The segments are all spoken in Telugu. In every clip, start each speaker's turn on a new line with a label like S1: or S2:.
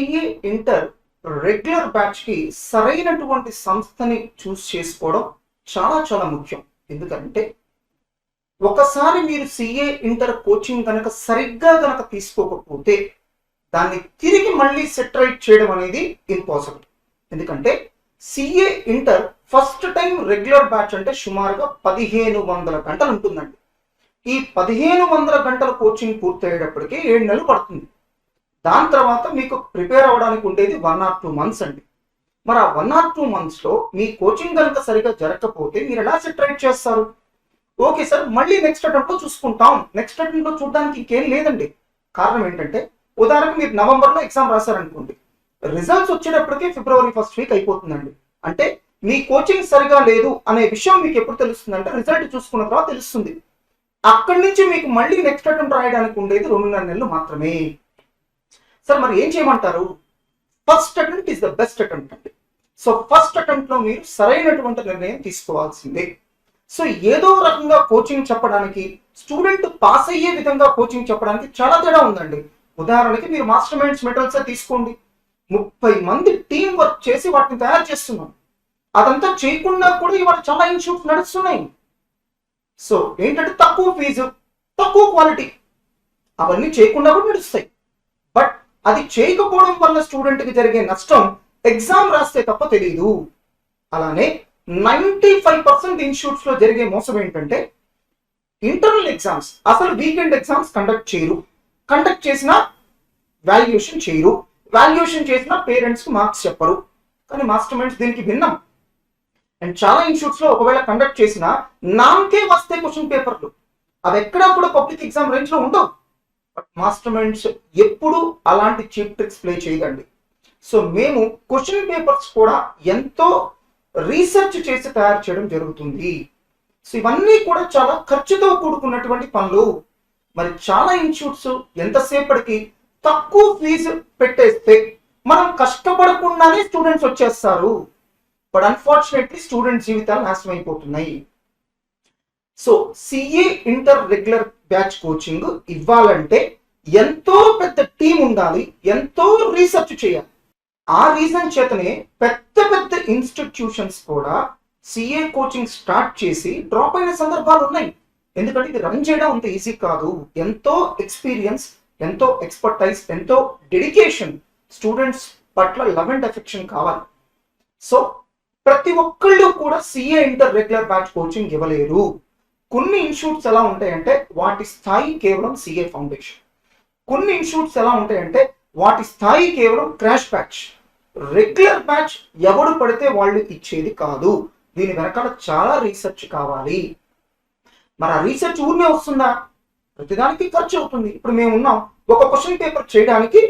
S1: సిఏ ఇంటర్ రెగ్యులర్ బ్యాచ్ కి సరైనటువంటి సంస్థని చూస్ చేసుకోవడం చాలా చాలా ముఖ్యం. ఎందుకంటే ఒకసారి మీరు సిఏ ఇంటర్ కోచింగ్ కనుక సరిగ్గా కనుక తీసుకోకపోతే దాన్ని తిరిగి మళ్ళీ సెట్ రైట్ చేయడం అనేది ఇంపాసిబుల్. ఎందుకంటే CA inter first time regular batch అంటే సుమారుగా 1500 గంటలు ఉంటుందండి. ఈ 1500 గంటల కోచింగ్ పూర్తయ్యేటప్పటికి 7 నెలలు పడుతుంది. దాని తర్వాత మీకు ప్రిపేర్ అవ్వడానికి ఉండేది 1 or 2 మంత్స్ అండి. మరి ఆ 1 or 2 months లో మీ కోచింగ్ కనుక సరిగా జరగకపోతే మీరు ఎలా సెట్ రైట్ చేస్తారు? ఓకే సార్, మళ్ళీ నెక్స్ట్ అటెంప్ట్ లో చూసుకుంటాం. నెక్స్ట్ అటెంప్ట్ లో చూడడానికి ఇంకేం లేదండి. కారణం ఏంటంటే ఉదాహరణకు మీరు నవంబర్లో ఎగ్జామ్ రాశారనుకోండి, రిజల్ట్స్ వచ్చేటప్పటికే ఫిబ్రవరి 1st వీక్ అయిపోతుందండి. అంటే మీ కోచింగ్ సరిగా లేదు అనే విషయం మీకు ఎప్పుడు తెలుస్తుంది అంటే రిజల్ట్ చూసుకున్న తర్వాత తెలుస్తుంది. అక్కడి నుంచి మీకు మళ్ళీ నెక్స్ట్ అటెంప్ట్ రాయడానికి ఉండేది 2.5 నెలలు మాత్రమే. సార్ మరి ఏం చేయమంటారు? First attempt is the best attempt అండి. సో ఫస్ట్ అటెంప్ట్ లో మీరు సరైనటువంటి నిర్ణయం తీసుకోవాల్సిందే. సో ఏదో రకంగా కోచింగ్ చెప్పడానికి, స్టూడెంట్ పాస్ అయ్యే విధంగా కోచింగ్ చెప్పడానికి చాలా తేడా ఉందండి. ఉదాహరణకి మీరు మాస్టర్ మైండ్స్ మెటీరియల్స్ తీసుకోండి. 30 మంది టీం వర్క్ చేసి వాటిని తయారు చేస్తున్నాం. అదంతా చేయకుండా కూడా ఇవాళ చాలా ఇన్స్టిట్యూట్స్ నడుస్తున్నాయి. సో ఏంటంటే తక్కువ ఫీజు, తక్కువ క్వాలిటీ, అవన్నీ చేయకుండా కూడా నడుస్తాయి. బట్ అది చేయకపోవడం వల్ల స్టూడెంట్కి జరిగే నష్టం ఎగ్జామ్ రాస్తే తప్ప తెలియదు. అలానే 95% ఇన్స్టిట్యూట్స్ లో జరిగే మోసం ఏంటంటే ఇంటర్నల్ ఎగ్జామ్స్ అసలు వీకెండ్ ఎగ్జామ్స్ కండక్ట్ చేయరు. కండక్ట్ చేసినా వాల్యుయేషన్ చేయరు. వాల్యుయేషన్ చేసినా పేరెంట్స్ కి మార్క్స్ చెప్పరు. కానీ మాస్టర్ మైండ్స్ దీనికి భిన్నం. అండ్ చాలా ఇన్స్టిట్యూట్స్ లో ఒకవేళ కండక్ట్ చేసినా నామకే వస్తే క్వశ్చన్ పేపర్లు, అవి ఎక్కడా కూడా పబ్లిక్ ఎగ్జామ్ రేంజ్ లో ఉండవు. బట్ మాస్టర్ మైండ్స్ ఎప్పుడు అలాంటి చీప్ ట్రిక్స్ ప్లే చేయదండి. సో మేము క్వశ్చన్ పేపర్స్ కూడా ఎంతో రీసెర్చ్ చేసి తయారు చేయడం జరుగుతుంది. సో ఇవన్నీ కూడా చాలా ఖర్చుతో కూడుకున్నటువంటి పనులు. మరి చాలా ఇన్స్టిట్యూట్స్ ఎంతసేపటికి తక్కువ ఫీజు పెట్టేస్తే మనం కష్టపడకుండానే స్టూడెంట్స్ వచ్చేస్తారు. బట్ అన్ఫార్చునేట్లీ స్టూడెంట్ జీవితాలు నాశనం అయిపోతున్నాయి. So CA inter regular batch coaching ఇవ్వాలంటే ఎంతో పెద్ద టీం ఉండాలి, ఎంతో రీసెర్చ్ చేయాలి. ఆ రీజన్ చేతనే పెద్ద పెద్ద ఇన్స్టిట్యూషన్స్ కూడా సిఏ కోచింగ్ స్టార్ట్ చేసి డ్రాప్ అయిన సందర్భాలు ఉన్నాయి. ఎందుకంటే ఇది రన్ చేయడం అంత ఈజీ కాదు. ఎంతో ఎక్స్పీరియన్స్, ఎంతో ఎక్స్పర్టైజ్, ఎంతో డెడికేషన్, స్టూడెంట్స్ పట్ల లవ్ అండ్ అఫెక్షన్ కావాలి. సో ప్రతి ఒక్కళ్ళు కూడా CA inter regular batch coaching ఇవ్వలేరు. కొన్ని ఇన్స్టిట్యూట్స్ ఎలా ఉంటాయంటే వాటి స్థాయి కేవలం సిఏ ఫౌండేషన్. కొన్ని ఇన్స్టిట్యూట్స్ ఎలా ఉంటాయంటే వాటి స్థాయి కేవలం క్రాష్ బ్యాచ్. రెగ్యులర్ బ్యాచ్ ఎవడు పడితే వాళ్ళు ఇచ్చేది కాదు. దీని వెనకాల చాలా రీసెర్చ్ కావాలి. మరి ఆ రీసెర్చ్ ఊరినే వస్తుందా? ప్రతిదానికి ఖర్చు అవుతుంది. ఇప్పుడు మేము ఉన్నాం, ఒక క్వశ్చన్ పేపర్ చేయడానికి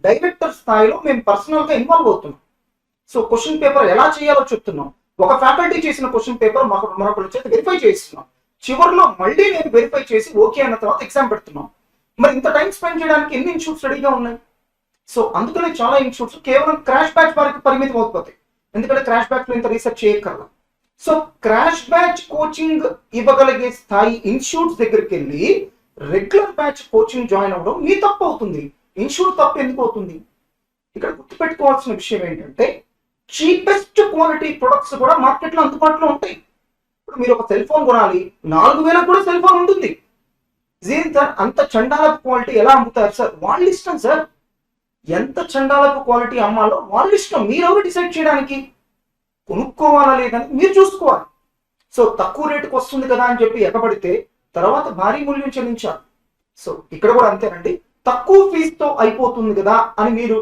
S1: డైరెక్టర్ స్థాయిలో మేము పర్సనల్ గా ఇన్వాల్వ్ అవుతున్నాం. సో క్వశ్చన్ పేపర్ ఎలా చేయాలో చెప్తున్నాం. ఒక ఫ్యాకల్టీ చేసిన క్వశ్చన్ పేపర్ మరొకరి చేత వెరిఫై చేస్తున్నాం. చివరిలో మళ్ళీ నేను వెరిఫై చేసి ఓకే అన్న తర్వాత ఎగ్జామ్ పెడుతున్నాం. మరి ఇంత టైం స్పెండ్ చేయడానికి ఎన్ని ఇన్స్టిట్యూట్స్ రెడీగా ఉన్నాయి? సో అందుకనే చాలా ఇన్స్టిట్యూట్స్ కేవలం క్రాష్ బ్యాచ్ వారికి పరిమితం అవుతుంది. ఎందుకంటే క్రాష్ బ్యాచ్ లో ఇంత రీసెర్చ్ చేయక్కర్లా. సో క్రాష్ బ్యాచ్ కోచింగ్ ఇవ్వగలిగే స్థాయి ఇన్స్టిట్యూట్స్ దగ్గరికి వెళ్ళి రెగ్యులర్ బ్యాచ్ కోచింగ్ జాయిన్ అవ్వడం మీ తప్పు అవుతుంది. ఇన్స్టిట్యూట్ తప్పు ఎందుకు అవుతుంది? ఇక్కడ గుర్తుపెట్టుకోవాల్సిన విషయం ఏంటంటే చీపెస్ట్ క్వాలిటీ ప్రొడక్ట్స్ కూడా మార్కెట్లో అందుబాటులో ఉంటాయి. ఇప్పుడు మీరు ఒక సెల్ ఫోన్ కొనాలి, 4000 కూడా సెల్ ఫోన్ ఉంటుంది. సార్ అంత చండాలపు క్వాలిటీ ఎలా అమ్ముతారు సార్? వాళ్ళ ఇష్టం సార్. ఎంత చండాలపు క్వాలిటీ అమ్మాలో వాళ్ళ ఇష్టం. మీరెవరు డిసైడ్ చేయడానికి? కొనుక్కోవాలా లేదని మీరు చూసుకోవాలి. సో తక్కువ రేటుకు వస్తుంది కదా అని చెప్పి ఎగబడితే తర్వాత భారీ మూల్యం చెల్లించాలి. సో ఇక్కడ కూడా అంతేనండి. తక్కువ ఫీజుతో అయిపోతుంది కదా అని మీరు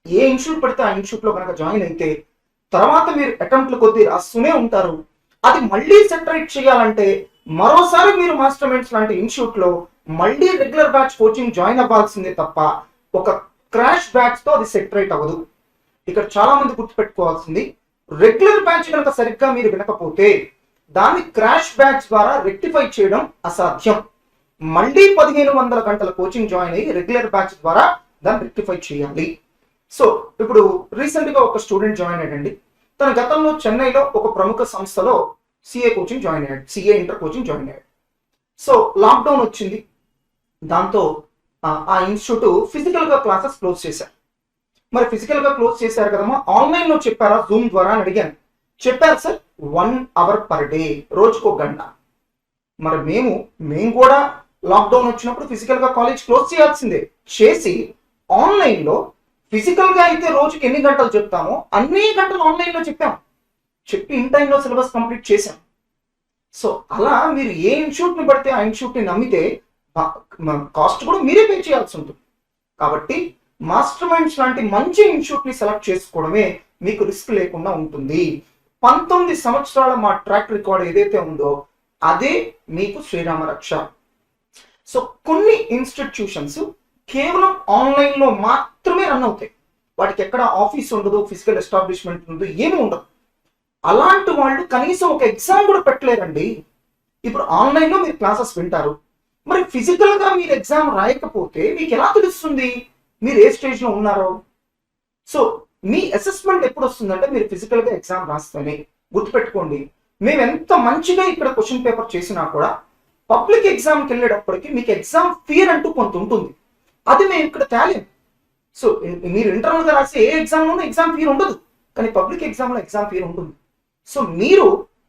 S1: ఏ ఇన్స్టిట్యూట్ పడితే ఆ ఇన్స్టిట్యూట్ లో కనుక జాయిన్ అయితే తర్వాత మీరు అటెంప్ట్లు కొద్దీ రాస్తూనే ఉంటారు. అది మళ్ళీ సెట్ రైట్ చేయాలంటే మరోసారి మీరు మాస్టర్ మైండ్స్ లాంటి ఇన్స్టిట్యూట్ లో మళ్ళీ రెగ్యులర్ బ్యాచ్ కోచింగ్ జాయిన్ అవ్వాల్సిందే తప్ప ఒక క్రాష్ బ్యాచ్ తో అది సెట్ రైట్ అవ్వదు. ఇక్కడ చాలా మంది గుర్తుపెట్టుకోవాల్సింది, రెగ్యులర్ బ్యాచ్ కనుక సరిగ్గా మీరు వినకపోతే దాన్ని క్రాష్ బ్యాచ్ ద్వారా రెక్టిఫై చేయడం అసాధ్యం. మళ్ళీ 1500 గంటల కోచింగ్ జాయిన్ అయ్యి రెగ్యులర్ బ్యాచ్ ద్వారా దాన్ని రెక్టిఫై చేయాలి. సో ఇప్పుడు రీసెంట్ గా ఒక స్టూడెంట్ జాయిన్ అయ్యాడండి. తన గతంలో చెన్నైలో ఒక ప్రముఖ సంస్థలో సిఏ కోచింగ్ జాయిన్ అయ్యాడు, సిఏ ఇంటర్ కోచింగ్ జాయిన్ అయ్యాడు. సో లాక్డౌన్ వచ్చింది. దాంతో ఆ ఇన్స్టిట్యూట్ ఫిజికల్ గా క్లాసెస్ క్లోజ్ చేశారు. మరి ఫిజికల్ గా క్లోజ్ చేశారు కదమ్మా, ఆన్లైన్ లో చెప్పారా జూమ్ ద్వారా అని అడిగాను. చెప్పారు సార్, 1 అవర్ పర్ డే, రోజుకో గంట. మరి మేము కూడా లాక్డౌన్ వచ్చినప్పుడు ఫిజికల్ గా కాలేజ్ క్లోజ్ చేయాల్సిందే. చేసి ఆన్లైన్ లో ఫిజికల్ గా అయితే రోజుకి ఎన్ని గంటలు చెప్తామో అన్ని గంటలు ఆన్లైన్ లో చెప్పి ఇన్ టైంలో సిలబస్ కంప్లీట్ చేశాం. సో అలా మీరు ఏ ఇన్స్టిట్యూట్ ని పడితే ఆ ఇన్స్టిట్యూట్ ని నమ్మితే కాస్ట్ కూడా మీరే పే చేయాల్సి ఉంటుంది. కాబట్టి మాస్టర్ మైండ్స్ లాంటి మంచి ఇన్స్టిట్యూట్ ని సెలెక్ట్ చేసుకోవడమే మీకు రిస్క్ లేకుండా ఉంటుంది. 19 సంవత్సరాల మా ట్రాక్ రికార్డ్ ఏదైతే ఉందో అదే మీకు శ్రీరామ రక్ష. సో కొన్ని ఇన్స్టిట్యూషన్స్ కేవలం ఆన్లైన్ లో మాత్రమే రన్ అవుతాయి. వాటికి ఎక్కడ ఆఫీస్ ఉండదు, ఫిజికల్ ఎస్టాబ్లిష్మెంట్ ఉండదు, ఏమీ ఉండదు. అలాంటి వాళ్ళు కనీసం ఒక ఎగ్జామ్ కూడా పెట్టలేరండి. ఇప్పుడు ఆన్లైన్ లో మీరు క్లాసెస్ వింటారు, మరి ఫిజికల్ గా మీరు ఎగ్జామ్ రాయకపోతే మీకు ఎలా తెలుస్తుంది మీరు ఏ స్టేజ్ లో ఉన్నారో? సో మీ అసెస్మెంట్ ఎప్పుడు వస్తుందంటే మీరు ఫిజికల్ గా ఎగ్జామ్ రాస్తేనే. గుర్తుపెట్టుకోండి, మేము ఎంత మంచిగా ఇక్కడ క్వశ్చన్ పేపర్ చేసినా కూడా పబ్లిక్ ఎగ్జామ్కి వెళ్ళేటప్పటికి మీకు ఎగ్జామ్ ఫియర్ అంటూ కొంత ఉంటుంది. అది మేము ఇక్కడ తేలేం. సో మీరు ఇంటర్నల్ గా రాసే ఏ ఎగ్జామ్లోనూ ఎగ్జామ్ ఫియర్ ఉండదు, కానీ పబ్లిక్ ఎగ్జామ్ లో ఎగ్జామ్ ఫియర్ ఉంటుంది. సో మీరు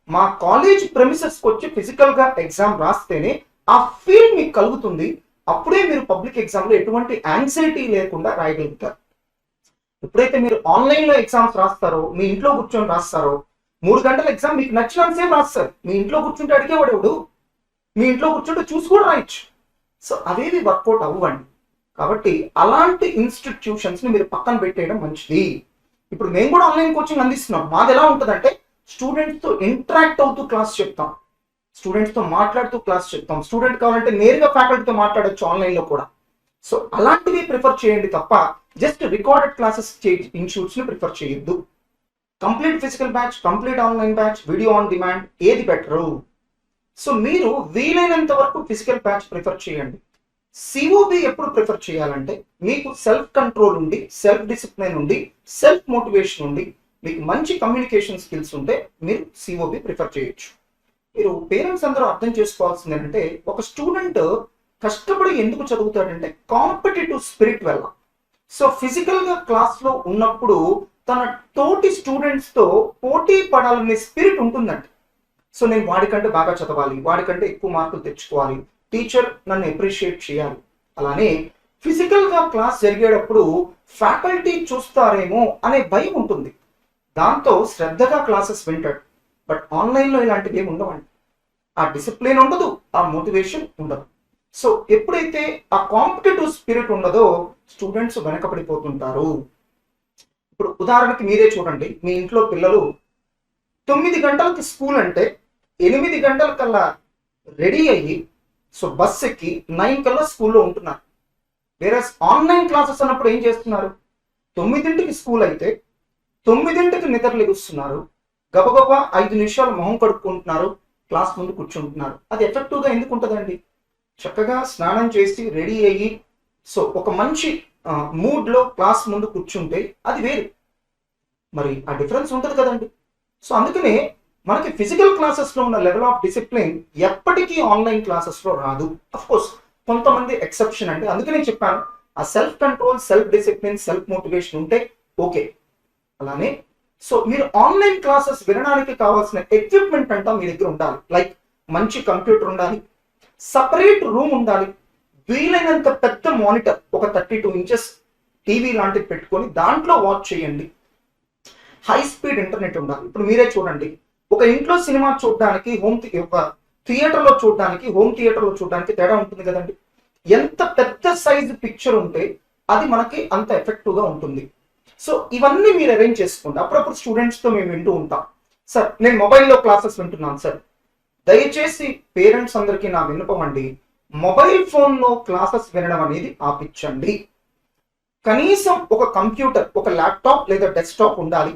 S1: మా కాలేజ్ ప్రెమిసెస్కి వచ్చి ఫిజికల్ గా ఎగ్జామ్ రాస్తేనే ఆ ఫీల్ మీకు కలుగుతుంది. అప్పుడే మీరు పబ్లిక్ ఎగ్జామ్ లో ఎటువంటి యాంగ్జైటీ లేకుండా రాయగలుగుతారు. ఎప్పుడైతే మీరు ఆన్లైన్ లో ఎగ్జామ్స్ రాస్తారో, మీ ఇంట్లో కూర్చొని రాస్తారో, 3 గంటల ఎగ్జామ్ మీకు నచ్చినంతసేపు రాస్తారు. మీ ఇంట్లో కూర్చుంటే అడిగేవాడు, మీ ఇంట్లో కూర్చుంటే చూసి కూడా రాయొచ్చు. సో అవేవి వర్కౌట్ అవ్వండి. కాబట్టి అలాంటి ఇన్స్టిట్యూషన్స్ ని మీరు పక్కన పెట్టేయడం మంచిది. ఇప్పుడు మేము కూడా ఆన్లైన్ కోచింగ్ అందిస్తున్నాం. మాది ఎలా ఉంటుందంటే స్టూడెంట్స్ తో ఇంటరాక్ట్ అవుతూ క్లాస్ చెప్తాం, స్టూడెంట్స్ తో మాట్లాడుతూ క్లాస్ చెప్తాం. స్టూడెంట్ కావాలంటే నేరుగా ఫ్యాకల్టీతో మాట్లాడొచ్చు ఆన్లైన్ లో కూడా. సో అలాంటివి ప్రిఫర్ చేయండి తప్ప జస్ట్ రికార్డెడ్ క్లాసెస్ ఇన్స్టిట్యూట్స్ ని ప్రిఫర్ చేయొద్దు. Complete physical batch, complete online batch, video on demand, ఏది బెటరు? సో మీరు వీలైనంత వరకు ఫిజికల్ బ్యాచ్ ప్రిఫర్ చేయండి. సిఓబి ఎప్పుడు ప్రిఫర్ చేయాలంటే మీకు సెల్ఫ్ కంట్రోల్ ఉండి, సెల్ఫ్ డిసిప్లిన్ ఉండి, సెల్ఫ్ మోటివేషన్ ఉండి, మీకు మంచి కమ్యూనికేషన్ స్కిల్స్ ఉంటే మీరు సిఓబి ప్రిఫర్ చేయొచ్చు. మీరు పేరెంట్స్ అందరూ అర్థం చేసుకోవాల్సింది ఏంటంటే ఒక స్టూడెంట్ కష్టపడి ఎందుకు చదువుతాడంటే కాంపిటేటివ్ స్పిరిట్ వల్ల. సో ఫిజికల్ గా క్లాస్ లో ఉన్నప్పుడు తన తోటి స్టూడెంట్స్ తో పోటీ పడాలనే స్పిరిట్ ఉంటుందండి. సో నేను వాడికంటే బాగా చదవాలి, వాడికంటే ఎక్కువ మార్కులు తెచ్చుకోవాలి, టీచర్ నన్ను అప్రిషియేట్ చేయాలి. అలానే ఫిజికల్ గా క్లాస్ జరిగేటప్పుడు ఫ్యాకల్టీ చూస్తారేమో అనే భయం ఉంటుంది. దాంతో శ్రద్ధగా క్లాసెస్ వింటాడు. బట్ ఆన్లైన్లో ఇలాంటివి ఏమి ఉండవండి. ఆ డిసిప్లిన్ ఉండదు, ఆ మోటివేషన్ ఉండదు. సో ఎప్పుడైతే ఆ కాంపిటేటివ్ స్పిరిట్ ఉండదో స్టూడెంట్స్ వెనకబడిపోతుంటారు. ఇప్పుడు ఉదాహరణకి మీరే చూడండి, మీ ఇంట్లో పిల్లలు 9 గంటలకి స్కూల్ అంటే 8 గంటల కల్లా రెడీ అయ్యి సో బస్ ఎక్కి 9 కల్లా స్కూల్లో ఉంటున్నారు. వేరే ఆన్లైన్ క్లాసెస్ అన్నప్పుడు ఏం చేస్తున్నారు? 9ంటికి స్కూల్ అయితే 9ంటికి నిద్ర లెగుస్తున్నారు, గబగబా 5 నిమిషాలు మొహం కడుక్కుంటున్నారు, క్లాస్ ముందు కూర్చుంటున్నారు. అది ఎఫెక్టివ్గా ఎందుకు ఉంటుందండి? చక్కగా స్నానం చేసి రెడీ అయ్యి సో ఒక మంచి మూడ్లో క్లాస్ ముందు కూర్చుంటే అది వేరు. మరి ఆ డిఫరెన్స్ ఉంటుంది కదండి. సో అందుకనే మనకి ఫిజికల్ క్లాసెస్లో ఉన్న లెవెల్ ఆఫ్ డిసిప్లిన్ ఎప్పటికీ ఆన్లైన్ క్లాసెస్లో రాదు. అఫ్ కోర్స్ కొంతమంది ఎక్సెప్షన్ అండి. అందుకనే చెప్పాను, ఆ self control, self discipline, self motivation ఉంటే ఓకే. అలానే సో మీరు ఆన్లైన్ క్లాసెస్ వినడానికి కావాల్సిన ఎక్విప్మెంట్ అంతా మీ దగ్గర ఉండాలి. లైక్ మంచి కంప్యూటర్ ఉండాలి, సపరేట్ రూమ్ ఉండాలి, వీలైనంత పెద్ద మానిటర్, ఒక 32 ఇంచెస్ టీవీ లాంటిది పెట్టుకొని దాంట్లో వాచ్ చేయండి. హై స్పీడ్ ఇంటర్నెట్ ఉండాలి. ఇప్పుడు మీరే చూడండి, ఒక ఇంట్లో సినిమా చూడడానికి ఒక థియేటర్లో చూడడానికి, హోమ్ థియేటర్లో చూడడానికి తేడా ఉంటుంది కదండి. ఎంత పెద్ద సైజు పిక్చర్ ఉంటే అది మనకి అంత ఎఫెక్టివ్గా ఉంటుంది. సో ఇవన్నీ మీరు అరేంజ్ చేసుకోండి. అప్పుడప్పుడు స్టూడెంట్స్తో మేము వింటూ ఉంటాం, సార్ నేను మొబైల్లో క్లాసెస్ వింటున్నాను సార్. దయచేసి పేరెంట్స్ అందరికీ నా విన్నపం అండి, మొబైల్ ఫోన్లో క్లాసెస్ వినడం అనేది ఆపించండి. కనీసం ఒక కంప్యూటర్, ఒక ల్యాప్టాప్ లేదా డెస్క్టాప్ ఉండాలి,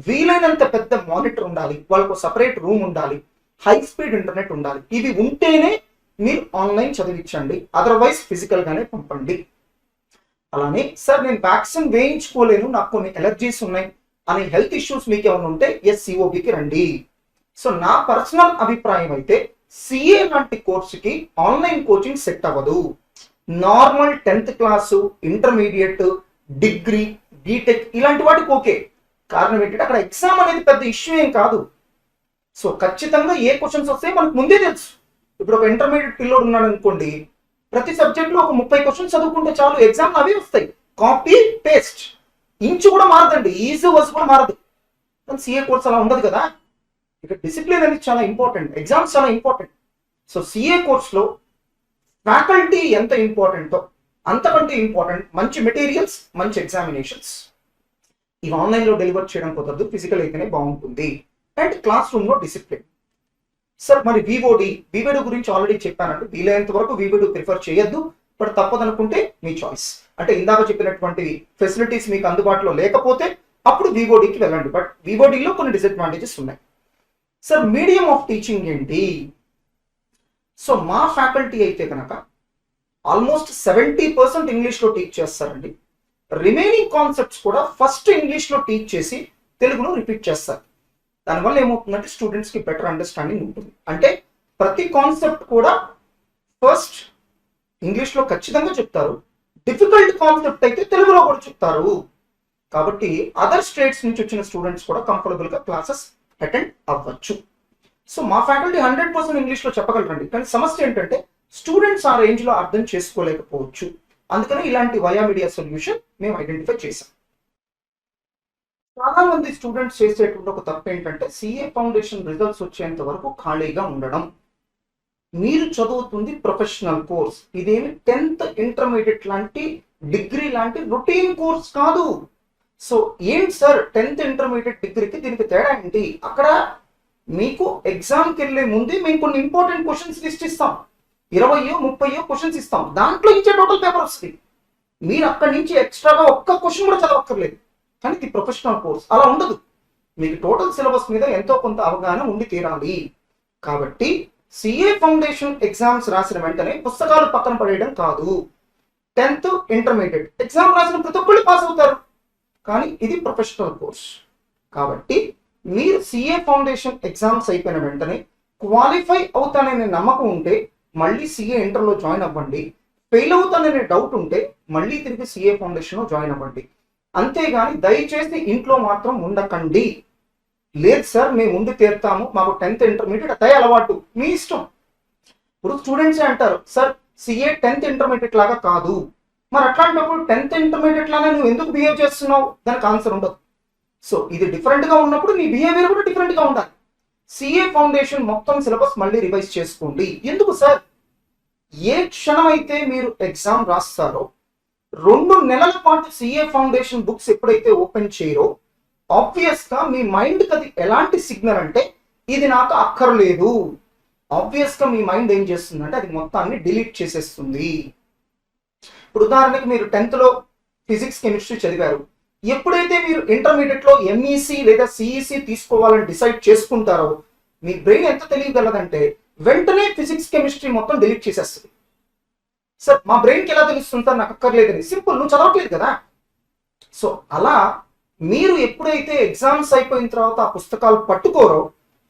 S1: వీలైనంత పెద్ద మానిటర్ ఉండాలి, వాళ్ళకు సపరేట్ రూమ్ ఉండాలి, హై స్పీడ్ ఇంటర్నెట్ ఉండాలి. ఇవి ఉంటేనే మీరు ఆన్లైన్ చదివించండి, అదర్వైజ్ ఫిజికల్ గానే పంపండి. అలానే సార్ నేను వ్యాక్సిన్ వేయించుకోలేను, నాకు కొన్ని ఎలర్జీస్ ఉన్నాయి అనే హెల్త్ ఇష్యూస్ మీకు ఏమైనా ఉంటే సిఓబికి రండి. సో నా పర్సనల్ అభిప్రాయం అయితే సిఏ లాంటి కోర్సుకి ఆన్లైన్ కోచింగ్ సెట్ అవ్వదు. Normal 10th class, intermediate, degree, BTech ఇలాంటి వాటికి ఓకే. కారణం ఏంటంటే అక్కడ ఎగ్జామ్ అనేది పెద్ద ఇష్యూ ఏం కాదు. సో ఖచ్చితంగా ఏ క్వశ్చన్స్ వస్తాయి మనకు ముందే తెలుసు. ఇప్పుడు ఒక ఇంటర్మీడియట్ పిల్లోడు ఉన్నాడు అనుకోండి, ప్రతి సబ్జెక్ట్లో ఒక 30 క్వశ్చన్స్ చదువుకుంటే చాలు, ఎగ్జామ్ అవే వస్తాయి. కాపీ పేస్ట్, ఇంచు కూడా మారదండి, ఈజీ వర్స్ కూడా మారదు. కానీ సిఏ కోర్స్ అలా ఉండదు కదా. ఇక డిసిప్లిన్ అనేది చాలా ఇంపార్టెంట్, ఎగ్జామ్స్ చాలా ఇంపార్టెంట్. సో సిఏ కోర్స్లో ఫ్యాకల్టీ ఎంత ఇంపార్టెంటో అంతకంటే ఇంపార్టెంట్ మంచి మెటీరియల్స్, మంచి ఎగ్జామినేషన్స్. ఇవి ఆన్లైన్లో డెలివర్ చేయడం కుదరదు, ఫిజికల్ అయితేనే బాగుంటుంది. అండ్ క్లాస్ రూమ్లో డిసిప్లిన్. సార్ మరి వివోడి గురించి ఆల్రెడీ చెప్పానంటే వీలైనంత వరకు వివోడి ప్రిఫర్ చేయొద్దు, బట్ తప్పదనుకుంటే మీ చాయిస్. అంటే ఇందాక చెప్పినటువంటి ఫెసిలిటీస్ మీకు అందుబాటులో లేకపోతే అప్పుడు వివోడికి వెళ్ళండి. బట్ వివోడిలో కొన్ని డిసడ్వాంటేజెస్ ఉన్నాయి. సార్ మీడియం ఆఫ్ టీచింగ్ ఏంటి? సో మా ఫ్యాకల్టీ అయితే కనుక ఆల్మోస్ట్ 70% ఇంగ్లీష్లో టీచ్ చేస్తారండి. రిమైనింగ్ కాన్సెప్ట్స్ కూడా ఫస్ట్ ఇంగ్లీష్లో టీచ్ చేసి తెలుగులో రిపీట్ చేస్తారు. దానివల్ల ఏమవుతుందంటే స్టూడెంట్స్కి బెటర్ అండర్స్టాండింగ్ ఉంటుంది. అంటే ప్రతి కాన్సెప్ట్ కూడా ఫస్ట్ ఇంగ్లీష్లో ఖచ్చితంగా చెప్తారు, డిఫికల్ట్ కాన్సెప్ట్ అయితే తెలుగులో కూడా చెప్తారు. కాబట్టి అదర్ స్టేట్స్ నుంచి వచ్చిన స్టూడెంట్స్ కూడా కంఫర్టబుల్గా క్లాసెస్ అటెండ్ అవ్వచ్చు. సో మా ఫ్యాకల్టీ 100% ఇంగ్లీష్లో చెప్పగలరండి. కానీ సమస్య ఏంటంటే స్టూడెంట్స్ ఆ రేంజ్లో అర్థం చేసుకోలేకపోవచ్చు. అందుకని ఇలాంటి వయా మీడియా సొల్యూషన్ మేము ఐడెంటిఫై చేసాం. చాలా మంది స్టూడెంట్స్ చేసేటువంటి ఒక తప్పు ఏంటంటే సిఏ ఫౌండేషన్ రిజల్ట్స్ వచ్చేంత వరకు ఖాళీగా ఉండడం. మీరు చదువుతుంది ప్రొఫెషనల్ కోర్స్, ఇదేమి 10th ఇంటర్మీడియట్ లాంటి డిగ్రీ లాంటి రొటీన్ కోర్స్ కాదు. సో ఏంటి సార్ 10th ఇంటర్మీడియట్ డిగ్రీకి దీనికి తేడా ఏంటి? అక్కడ మీకు ఎగ్జామ్కి వెళ్ళే ముందే మేము కొన్ని ఇంపార్టెంట్ క్వశ్చన్స్ లిస్ట్ ఇస్తాం, 20-30 క్వశ్చన్స్ ఇస్తాం, దాంట్లో ఇచ్చే టోటల్ పేపర్ వస్తుంది. మీరు అక్కడి నుంచి ఎక్స్ట్రాగా ఒక్క క్వశ్చన్ కూడా చదవక్కర్లేదు. కానీ ఇది ప్రొఫెషనల్ కోర్స్ అలా ఉండదు. మీకు టోటల్ సిలబస్ మీద ఎంతో కొంత అవగాహన ఉండి తీరాలి. కాబట్టి సిఏ ఫౌండేషన్ ఎగ్జామ్స్ రాసిన వెంటనే పుస్తకాలు పక్కన పడేయడం కాదు. 10th ఇంటర్మీడియట్ ఎగ్జామ్ రాసిన ప్రతి ఒక్కళ్ళు పాస్ అవుతారు, కానీ ఇది ప్రొఫెషనల్ కోర్స్. కాబట్టి మీరు సిఏ ఫౌండేషన్ ఎగ్జామ్స్ అయిపోయిన వెంటనే క్వాలిఫై అవుతాననే నమ్మకం ఉంటే మళ్ళీ సిఏ ఇంటర్లో జాయిన్ అవ్వండి. ఫెయిల్ అవుతాననే డౌట్ ఉంటే మళ్ళీ తిరిగి సిఏ ఫౌండేషన్లో జాయిన్ అవ్వండి. అంతేగాని దయచేసి ఇంట్లో మాత్రం ఉండకండి. లేదు సార్ మేము ఉండి తీరుతాము, మాకు 10th ఇంటర్మీడియట్ అదే అలవాటు, మీ ఇష్టం. ఇప్పుడు స్టూడెంట్సే అంటారు సార్ సిఏ 10th ఇంటర్మీడియట్ లాగా కాదు. మరి అట్లాంటప్పుడు 10th ఇంటర్మీడియట్ లాగా నువ్వు ఎందుకు బిహేవ్ చేస్తున్నావు? దానికి ఆన్సర్ ఉండదు. సో ఇది డిఫరెంట్గా ఉన్నప్పుడు నీ బిహేవియర్ కూడా డిఫరెంట్గా ఉండాలి. సిఏ ఫౌండేషన్ మొత్తం సిలబస్ మళ్ళీ రివైజ్ చేసుకోండి. ఎందుకు సార్? ఏ క్షణం అయితే మీరు ఎగ్జామ్ రాస్తారో 2 నెలల పాటు సిఏ ఫౌండేషన్ బుక్స్ ఎప్పుడైతే ఓపెన్ చేయరో ఆబ్వియస్ గా మీ మైండ్కి అది ఎలాంటి సిగ్నల్ అంటే ఇది నాకు అక్కర్లేదు. ఆబ్వియస్ గా మీ మైండ్ ఏం చేస్తుందంటే అది మొత్తాన్ని డిలీట్ చేసేస్తుంది. ఇప్పుడు ఉదాహరణకి మీరు 10th లో ఫిజిక్స్ కెమిస్ట్రీ చదివారు, ఎప్పుడైతే మీరు ఇంటర్మీడియట్ లో ఎంఈసి లేదా సిఈసి తీసుకోవాలని డిసైడ్ చేసుకుంటారో మీ బ్రెయిన్ ఎంత తెలియగలదంటే వెంటనే ఫిజిక్స్ కెమిస్ట్రీ మొత్తం డిలీట్ చేసేస్తుంది. సార్ మా బ్రెయిన్కి ఎలా తెలుస్తుంది సార్ నాకు అక్కర్లేదని? సింపుల్, నువ్వు చదవట్లేదు కదా. సో అలా మీరు ఎప్పుడైతే ఎగ్జామ్స్ అయిపోయిన తర్వాత ఆ పుస్తకాలు పట్టుకోరో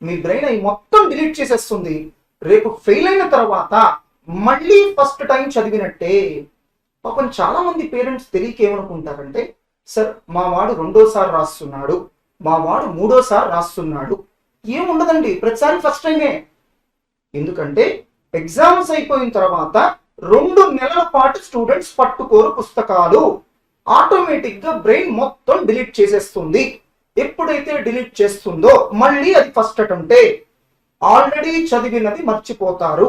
S1: మీ బ్రెయిన్ అవి మొత్తం డిలీట్ చేసేస్తుంది. రేపు ఫెయిల్ అయిన తర్వాత మళ్ళీ ఫస్ట్ టైం చదివినట్టే. పాపం చాలా మంది పేరెంట్స్ తెలియక ఏమనుకుంటారంటే సార్ మా వాడు 2వ సారి రాస్తున్నాడు, మా వాడు 3వ సారి రాస్తున్నాడు. ఏముండదండి, ప్రతిసారి ఫస్ట్ టైమే. ఎందుకంటే ఎగ్జామ్స్ అయిపోయిన తర్వాత 2 నెలల పాటు స్టూడెంట్స్ పట్టుకోరు పుస్తకాలు, ఆటోమేటిక్ గా బ్రెయిన్ మొత్తం డిలీట్ చేసేస్తుంది. ఎప్పుడైతే డిలీట్ చేస్తుందో మళ్ళీ అది ఫస్ట్ అటెంప్టే. ఆల్రెడీ చదివినది మర్చిపోతారు.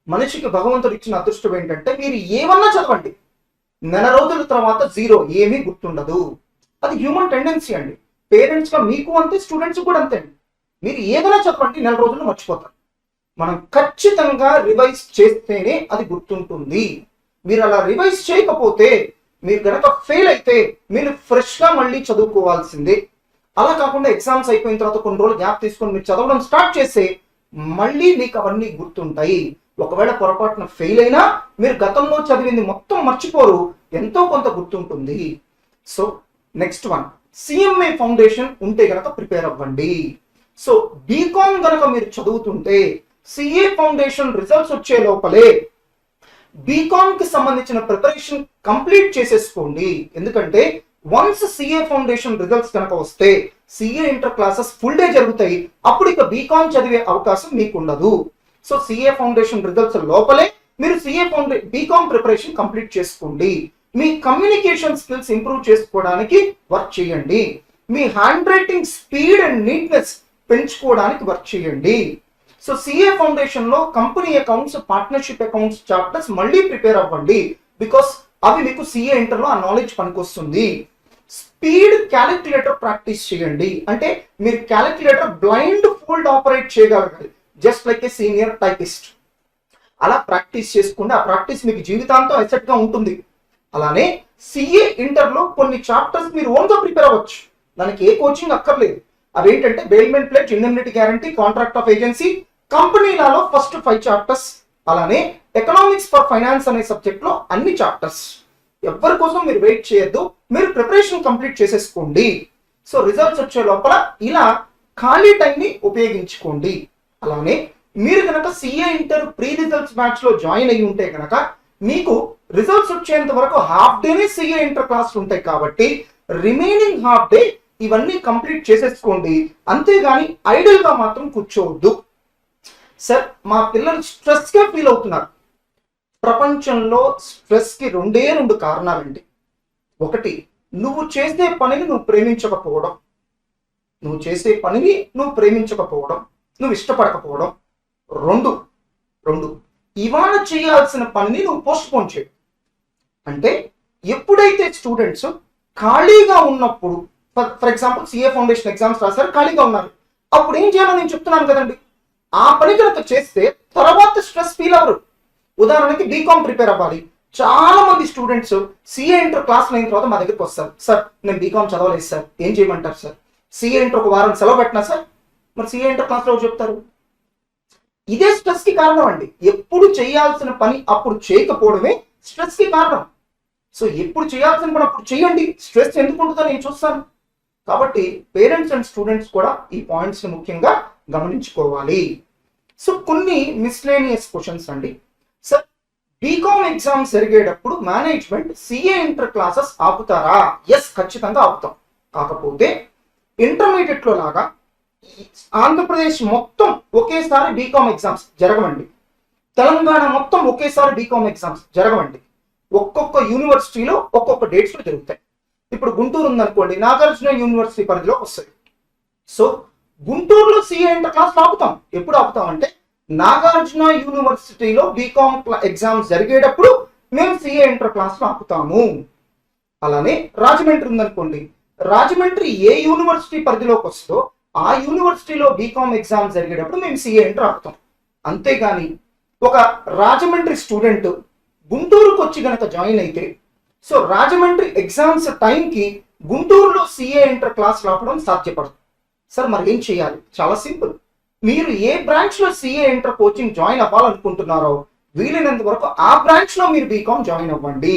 S1: మనిషికి భగవంతుడు ఇచ్చిన అదృష్టం ఏంటంటే మీరు ఏమన్నా చదవండి, నెల రోజుల తర్వాత 0, ఏమీ గుర్తుండదు. అది హ్యూమన్ టెండెన్సీ అండి. పేరెంట్స్ గా మీకు అంతే, స్టూడెంట్స్ కూడా అంతే అండి. మీరు ఏదైనా చదవండి, నెల రోజుల్లో మర్చిపోతారు. మనం ఖచ్చితంగా రివైజ్ చేస్తేనే అది గుర్తుంటుంది. మీరు అలా రివైజ్ చేయకపోతే మీరు కనుక ఫెయిల్ అయితే మీరు ఫ్రెష్ గా మళ్ళీ చదువుకోవాల్సిందే. అలా కాకుండా ఎగ్జామ్స్ అయిపోయిన తర్వాత కొన్ని రోజులు గ్యాప్ తీసుకొని మీరు చదవడం స్టార్ట్ చేస్తే మళ్ళీ మీకు అవన్నీ గుర్తుంటాయి. ఒకవేళ పొరపాటున ఫెయిల్ అయినా మీరు గతంలో చదివింది మొత్తం మర్చిపోరు, ఎంతో కొంత గుర్తుంటుంది. So next one, CMA foundation ఉంటే గనక ప్రిపేర్ అవ్వండి. సో బీకామ్ గనక మీరు చదువుతుంటే సిఏ ఫౌండేషన్ రిజల్ట్స్ వచ్చే లోపలే బీకామ్ కి సంబంధించిన ప్రిపరేషన్ కంప్లీట్ చేసేసుకోండి. ఎందుకంటే వన్స్ సిఏ ఫౌండేషన్ రిజల్ట్స్ కనుక వస్తే CA inter classes full day జరుగుతాయి. అప్పుడు ఇక బీకామ్ చదివే అవకాశం మీకు ఉండదు. సో సిఏ ఫౌండేషన్ రిజల్ట్స్ లోపలే మీరు బీకామ్ ప్రిపరేషన్ కంప్లీట్ చేసుకోండి. మీ కమ్యూనికేషన్ స్కిల్స్ ఇంప్రూవ్ చేసుకోవడానికి వర్క్ చేయండి. మీ handwriting speed and neatness పెంచుకోవడానికి వర్క్ చేయండి. సో సిఏ ఫౌండేషన్ లో company accounts, partnership accounts chapters మళ్ళీ ప్రిపేర్ అవ్వండి. బికాస్ అవి మీకు సిఏ ఇంటర్ లో ఆ నాలెడ్జ్ పనికొస్తుంది. స్పీడ్ క్యాలిక్యులేటర్ ప్రాక్టీస్ చేయండి. అంటే మీరు క్యాలిక్యులేటర్ బ్లైండ్ ఫోల్డ్ ఆపరేట్ చేయగలగాలి, just like a senior typist. అలా ప్రాక్టీస్ చేసుకుంటే ఆ ప్రాక్టీస్ మీకు జీవితాంతం అసెట్ గా ఉంటుంది. అలానే సిఏ ఇంటర్ లో కొన్ని చాప్టర్స్ మీరు ఓన్ గా ప్రిపేర్ అవ్వచ్చు. దానికి ఏ కోచింగ్ అక్కర్లేదు. అవేంటంటే bailment pledge, indemnity guarantee, contract of agency, company లాలో ఫస్ట్ 5 చాప్టర్స్, అలానే ఎకనామిక్స్ ఫర్ ఫైనాన్స్ అనే సబ్జెక్ట్ లో అన్ని చాప్టర్స్. ఎవరి కోసం మీరు వెయిట్ చేయొద్దు, మీరు ప్రిపరేషన్ కంప్లీట్ చేసేసుకోండి. సో రిజల్ట్స్ వచ్చే లోపల ఇలా ఖాళీ టైంని ఉపయోగించుకోండి. అలానే మీరు కనుక CA inter pre results batch లో జాయిన్ అయ్యి ఉంటే కనుక మీకు రిజల్ట్స్ వచ్చేంత వరకు హాఫ్ డేనే సిఏ ఇంటర్ క్లాసులు ఉంటాయి కాబట్టి రిమైనింగ్ హాఫ్ డే ఇవన్నీ కంప్లీట్ చేసేసుకోండి. అంతేగాని ఐడియల్ గా మాత్రం కూర్చోవద్దు. సార్ మా పిల్లలు స్ట్రెస్ గా ఫీల్ అవుతున్నారు. ప్రపంచంలో స్ట్రెస్ కి 2 కారణాలండి. ఒకటి, నువ్వు చేసే పనిని నువ్వు ప్రేమించకపోవడం. నువ్వు ఇష్టపడకపోవడం. రెండు, ఇవాళ చేయాల్సిన పనిని నువ్వు పోస్ట్ పోన్ చేయడం. అంటే ఎప్పుడైతే స్టూడెంట్స్ ఖాళీగా ఉన్నప్పుడు, for example CA foundation exams రాశారు, ఖాళీగా ఉన్నారు, అప్పుడు ఏం చేయాలో నేను చెప్తున్నాను కదండి. ఆ పని కనుక చేస్తే తర్వాత స్ట్రెస్ ఫీల్ అవ్వరు. ఉదాహరణకి బీకామ్ ప్రిపేర్ అవ్వాలి. చాలా మంది స్టూడెంట్స్ సిఏ ఇంటర్ క్లాస్ అయిన తర్వాత మా దగ్గరికి వస్తారు. సార్ నేను బీకామ్ చదవలేదు సార్, ఏం చేయమంటారు సార్? సిఏ ఇంటర్ ఒక వారం సెలవు పెట్టినా సార్, మరి సిఏ ఇంటర్ క్లాస్ లో చెప్తారు. ఇదే స్ట్రెస్ కి కారణం అండి. ఎప్పుడు చేయాల్సిన పని అప్పుడు చేయకపోవడమే స్ట్రెస్ కి కారణం. సో ఎప్పుడు చేయాల్సిన పని అప్పుడు చేయండి. స్ట్రెస్ ఎందుకు ఉంటుందో నేను చూస్తాను. కాబట్టి పేరెంట్స్ అండ్ స్టూడెంట్స్ కూడా ఈ పాయింట్స్ ని ముఖ్యంగా గమనించుకోవాలి. సో కొన్ని మిస్లేనియస్ క్వశ్చన్స్ అండి. సార్ బీకామ్ ఎగ్జామ్స్ జరిగేటప్పుడు మేనేజ్మెంట్ సిఏ ఇంటర్ క్లాసెస్ ఆపుతారా? ఎస్, ఖచ్చితంగా ఆపుతాం. కాకపోతే ఇంటర్మీడియట్ లో లాగా ఆంధ్రప్రదేశ్ మొత్తం ఒకేసారి బీకామ్ ఎగ్జామ్స్ జరగవండి. తెలంగాణ మొత్తం ఒకేసారి బీకామ్ ఎగ్జామ్స్ జరగవండి. ఒక్కొక్క యూనివర్సిటీలో ఒక్కొక్క డేట్స్ లో జరుగుతాయి. ఇప్పుడు గుంటూరు ఉందనుకోండి, నాగార్జున యూనివర్సిటీ పరిధిలోకి వస్తాయి. సో గుంటూరులో సిఏ ఇంటర్ క్లాస్ ఆపుతాం. ఎప్పుడు ఆపుతాం అంటే నాగార్జున యూనివర్సిటీలో బీకామ్ ఎగ్జామ్స్ జరిగేటప్పుడు మేము సిఏ ఇంటర్ క్లాస్ లో ఆపుతాము. అలానే రాజమండ్రి ఉందనుకోండి, రాజమండ్రి ఏ యూనివర్సిటీ పరిధిలోకి వస్తుందో ఆ యూనివర్సిటీలో బీకామ్ ఎగ్జామ్స్ జరిగేటప్పుడు మేము సిఏ ఇంటర్ ఆపుతాం. అంతేగాని ఒక రాజమండ్రి స్టూడెంట్ గుంటూరుకు వచ్చి గనక జాయిన్ అయితే, సో రాజమండ్రి ఎగ్జామ్స్ టైంకి గుంటూరులో సిఏ ఇంటర్ క్లాస్ ఆపడం సాధ్యపడదు. సార్ మరి ఏం చేయాలి? చాలా సింపుల్. మీరు ఏ బ్రాంచ్ లో సిఏ ఇంటర్ కోచింగ్ జాయిన్ అవ్వాలనుకుంటున్నారో వీలైనంత వరకు ఆ బ్రాంచ్ లో మీరు బీకామ్ జాయిన్ అవ్వండి.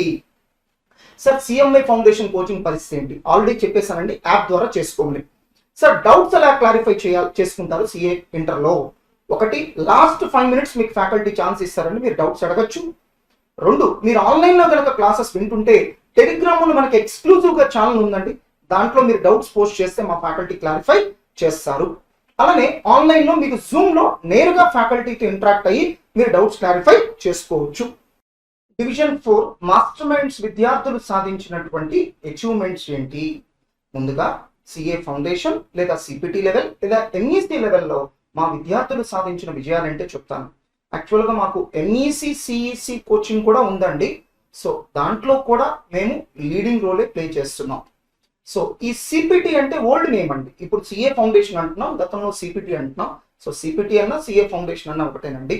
S1: సార్ సిఎంఐ ఫౌండేషన్ కోచింగ్ పరిస్థితి ఏంటి? ఆల్రెడీ చెప్పేశానండి, యాప్ ద్వారా చేసుకోండి. సార్ డౌట్స్ ఎలా క్లారిఫై చేసుకుంటారు సిఏ ఇంటర్ లో? ఒకటి, లాస్ట్ 5 minutes మీకు ఫ్యాకల్టీ ఛాన్స్ ఇస్తారండి, మీరు డౌట్స్ అడగచ్చు. 2, మీరు ఆన్లైన్ లో కనుక క్లాసెస్ వింటుంటే టెలిగ్రామ్ లో మనకి ఎక్స్క్లూజివ్ గా ఛానల్ ఉందండి, దాంట్లో మీరు డౌట్స్ పోస్ట్ చేస్తే మా ఫ్యాకల్టీ క్లారిఫై చేస్తారు. అలానే ఆన్లైన్ లో మీకు జూమ్ లో నేరుగా ఫ్యాకల్టీతో ఇంటరాక్ట్ అయ్యి మీరు డౌట్స్ క్లారిఫై చేసుకోవచ్చు. డివిజన్ 4 మాస్టర్ మైండ్స్ విద్యార్థులు సాధించినటువంటి అచీవ్మెంట్స్ ఏంటి? ముందుగా సిఏ ఫౌండేషన్ లేదా సిపిటి లెవెల్ లేదా ఎంఈసి లెవెల్లో మా విద్యార్థులు సాధించిన విజయాలంటే చెప్తాను. యాక్చువల్గా మాకు ఎంఈసి సిఈసి కోచింగ్ కూడా ఉందండి. సో దాంట్లో కూడా మేము లీడింగ్ రోలే ప్లే చేస్తున్నాం. సో ఈ సిపిటి అంటే ఓల్డ్ నేమ్ అండి. ఇప్పుడు సిఏ ఫౌండేషన్ అంటున్నాం, గతంలో సిపిటి అంటున్నాం. సో సిపిటి అన్న సిఏ ఫౌండేషన్ అన్న ఒకటేనండి.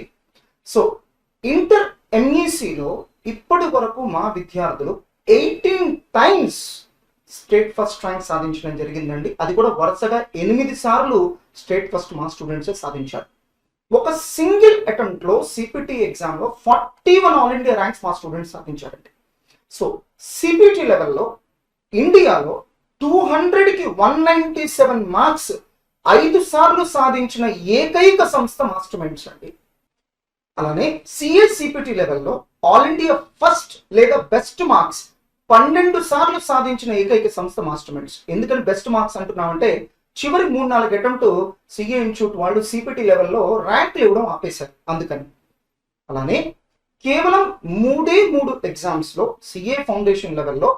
S1: సో ఇంటర్ ఎంఈసిలో ఇప్పటి వరకు మా విద్యార్థులు 18 times స్టేట్ ఫస్ట్ ర్యాంక్ సాధించడం జరిగిందండి. అది కూడా వరుసగా 8 సార్లు స్టేట్ ఫస్ట్ మా స్టూడెంట్సే సాధించారు. ఒక సింగిల్ అటెంప్ట్ లో సిపిటి ఎగ్జామ్ లో 41 ఆల్ ఇండియా ర్యాంక్స్ మా స్టూడెంట్స్ సాధించారండి. సో సిపిటి లెవెల్లో ఇండియాలో 200కి 197 మార్క్స్ 5 సార్లు సాధించిన ఏకైక సంస్థ మాస్టర్ మైండ్స్ అండి. అలానే సిఎస్సిపిటి లెవెల్లో ఆల్ ఇండియా ఫస్ట్ లేదా బెస్ట్ మార్క్స్ 12 సార్లు సాధించిన ఏకైక సంస్థ మాస్టర్ మైండ్స్. ఎందుకని బెస్ట్ మార్క్స్ అంటున్నామంటే చివరి 3-4 అటెంప్ట్ సిఏ ఇన్స్టిట్యూట్ వాళ్ళు సిపిటి లెవెల్లో ర్యాంకులు ఇవ్వడం ఆపేశారు. అందుకని అలానే కేవలం 3 ఎగ్జామ్స్ లో సిఏ ఫౌండేషన్ లెవెల్లో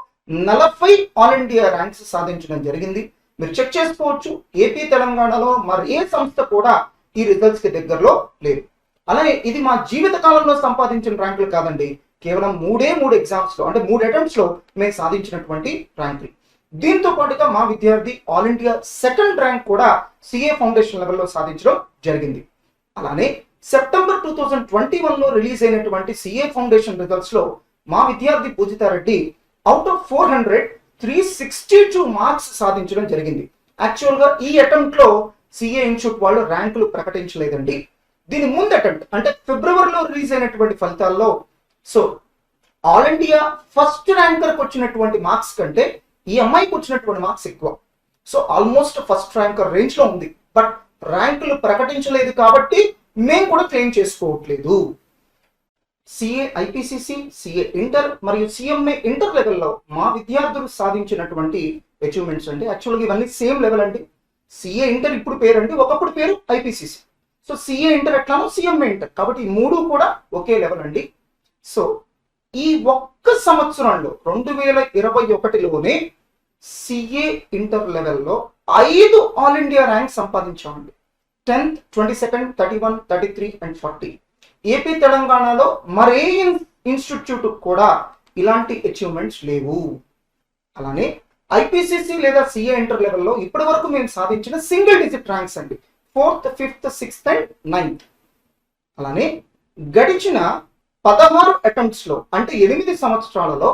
S1: 40 ఆల్ ఇండియా ర్యాంక్స్ సాధించడం జరిగింది. మీరు చెక్ చేసుకోవచ్చు. ఏపీ తెలంగాణలో మరి ఏ సంస్థ కూడా ఈ రిజల్ట్స్ కి దగ్గరలో లేదు. అలానే ఇది మా జీవిత కాలంలో సంపాదించిన ర్యాంకులు కాదండి, కేవలం 3 ఎగ్జామ్స్ లో అంటే 3 అటెంప్ట్స్ లో మేము సాధించినటువంటి ర్యాంకులు. దీంతో పాటుగా మా విద్యార్థి ఆల్ ఇండియా సెకండ్ ర్యాంక్ కూడా సిఏ ఫౌండేషన్ లెవెల్లో సాధించడం జరిగింది. అలానే సెప్టెంబర్ 2021లో రిలీజ్ అయినటువంటి సిఏ ఫౌండేషన్ రిజల్ట్స్ లో మా విద్యార్థి పూజితారెడ్డి అవుట్ ఆఫ్ 400 362 మార్క్స్ సాధించడం జరిగింది. యాక్చువల్ గా ఈ అటెంప్ట్ లో సిఏ ఇన్స్టిట్యూట్ వాళ్ళు ర్యాంకులు ప్రకటించలేదండి. దీని ముందు అటెంప్ట్ అంటే ఫిబ్రవరిలో రిలీజ్ అయినటువంటి ఫలితాల్లో సో ఆల్ ఇండియా ఫస్ట్ ర్యాంకర్కి వచ్చినటువంటి మార్క్స్ కంటే ఈ అమ్మాయికి వచ్చినటువంటి మార్క్స్ ఎక్కువ. So almost first ranker range లో ఉంది. బట్ ర్యాంకులు ప్రకటించలేదు కాబట్టి మేము కూడా క్లెయిమ్ చేసుకోవట్లేదు. సిఏ ఐపీసీసీ, సిఏ ఇంటర్ మరియు సిఎంఏ ఇంటర్ లెవెల్లో మా విద్యార్థులు సాధించినటువంటి అచీవ్మెంట్స్ అండి. యాక్చువల్గా ఇవన్నీ సేమ్ లెవెల్ అండి. సిఏ ఇంటర్ ఇప్పుడు పేరు అండి, ఒకప్పుడు పేరు ఐపీసీసీ. సో సిఏ ఇంటర్ ఎట్లానో సిఎంఏ ఇంటర్, కాబట్టి ఈ 3 కూడా ఒకే లెవెల్ అండి. సో ఈ ఒక్క సంవత్సరంలో 2021లోనే సిఏ ఇంటర్ లెవెల్లో 5 ఆల్ ఇండియా ర్యాంక్ సంపాదించామండి. 10th, 22nd, 31, 33 and 40. ఏపీ తెలంగాణలో మరే ఇన్స్టిట్యూట్ కూడా ఇలాంటి అచీవ్మెంట్స్ లేవు. అలానే ఐపీసీసీ లేదా సిఏ ఇంటర్ లెవెల్లో ఇప్పటి వరకు మేము సాధించిన సింగిల్ డిజిట్ ర్యాంక్స్ అండి 4th, 5th, 6th and 9th. అలానే గడిచిన 16 అటెంప్ట్స్ లో అంటే 8 సంవత్సరాలలో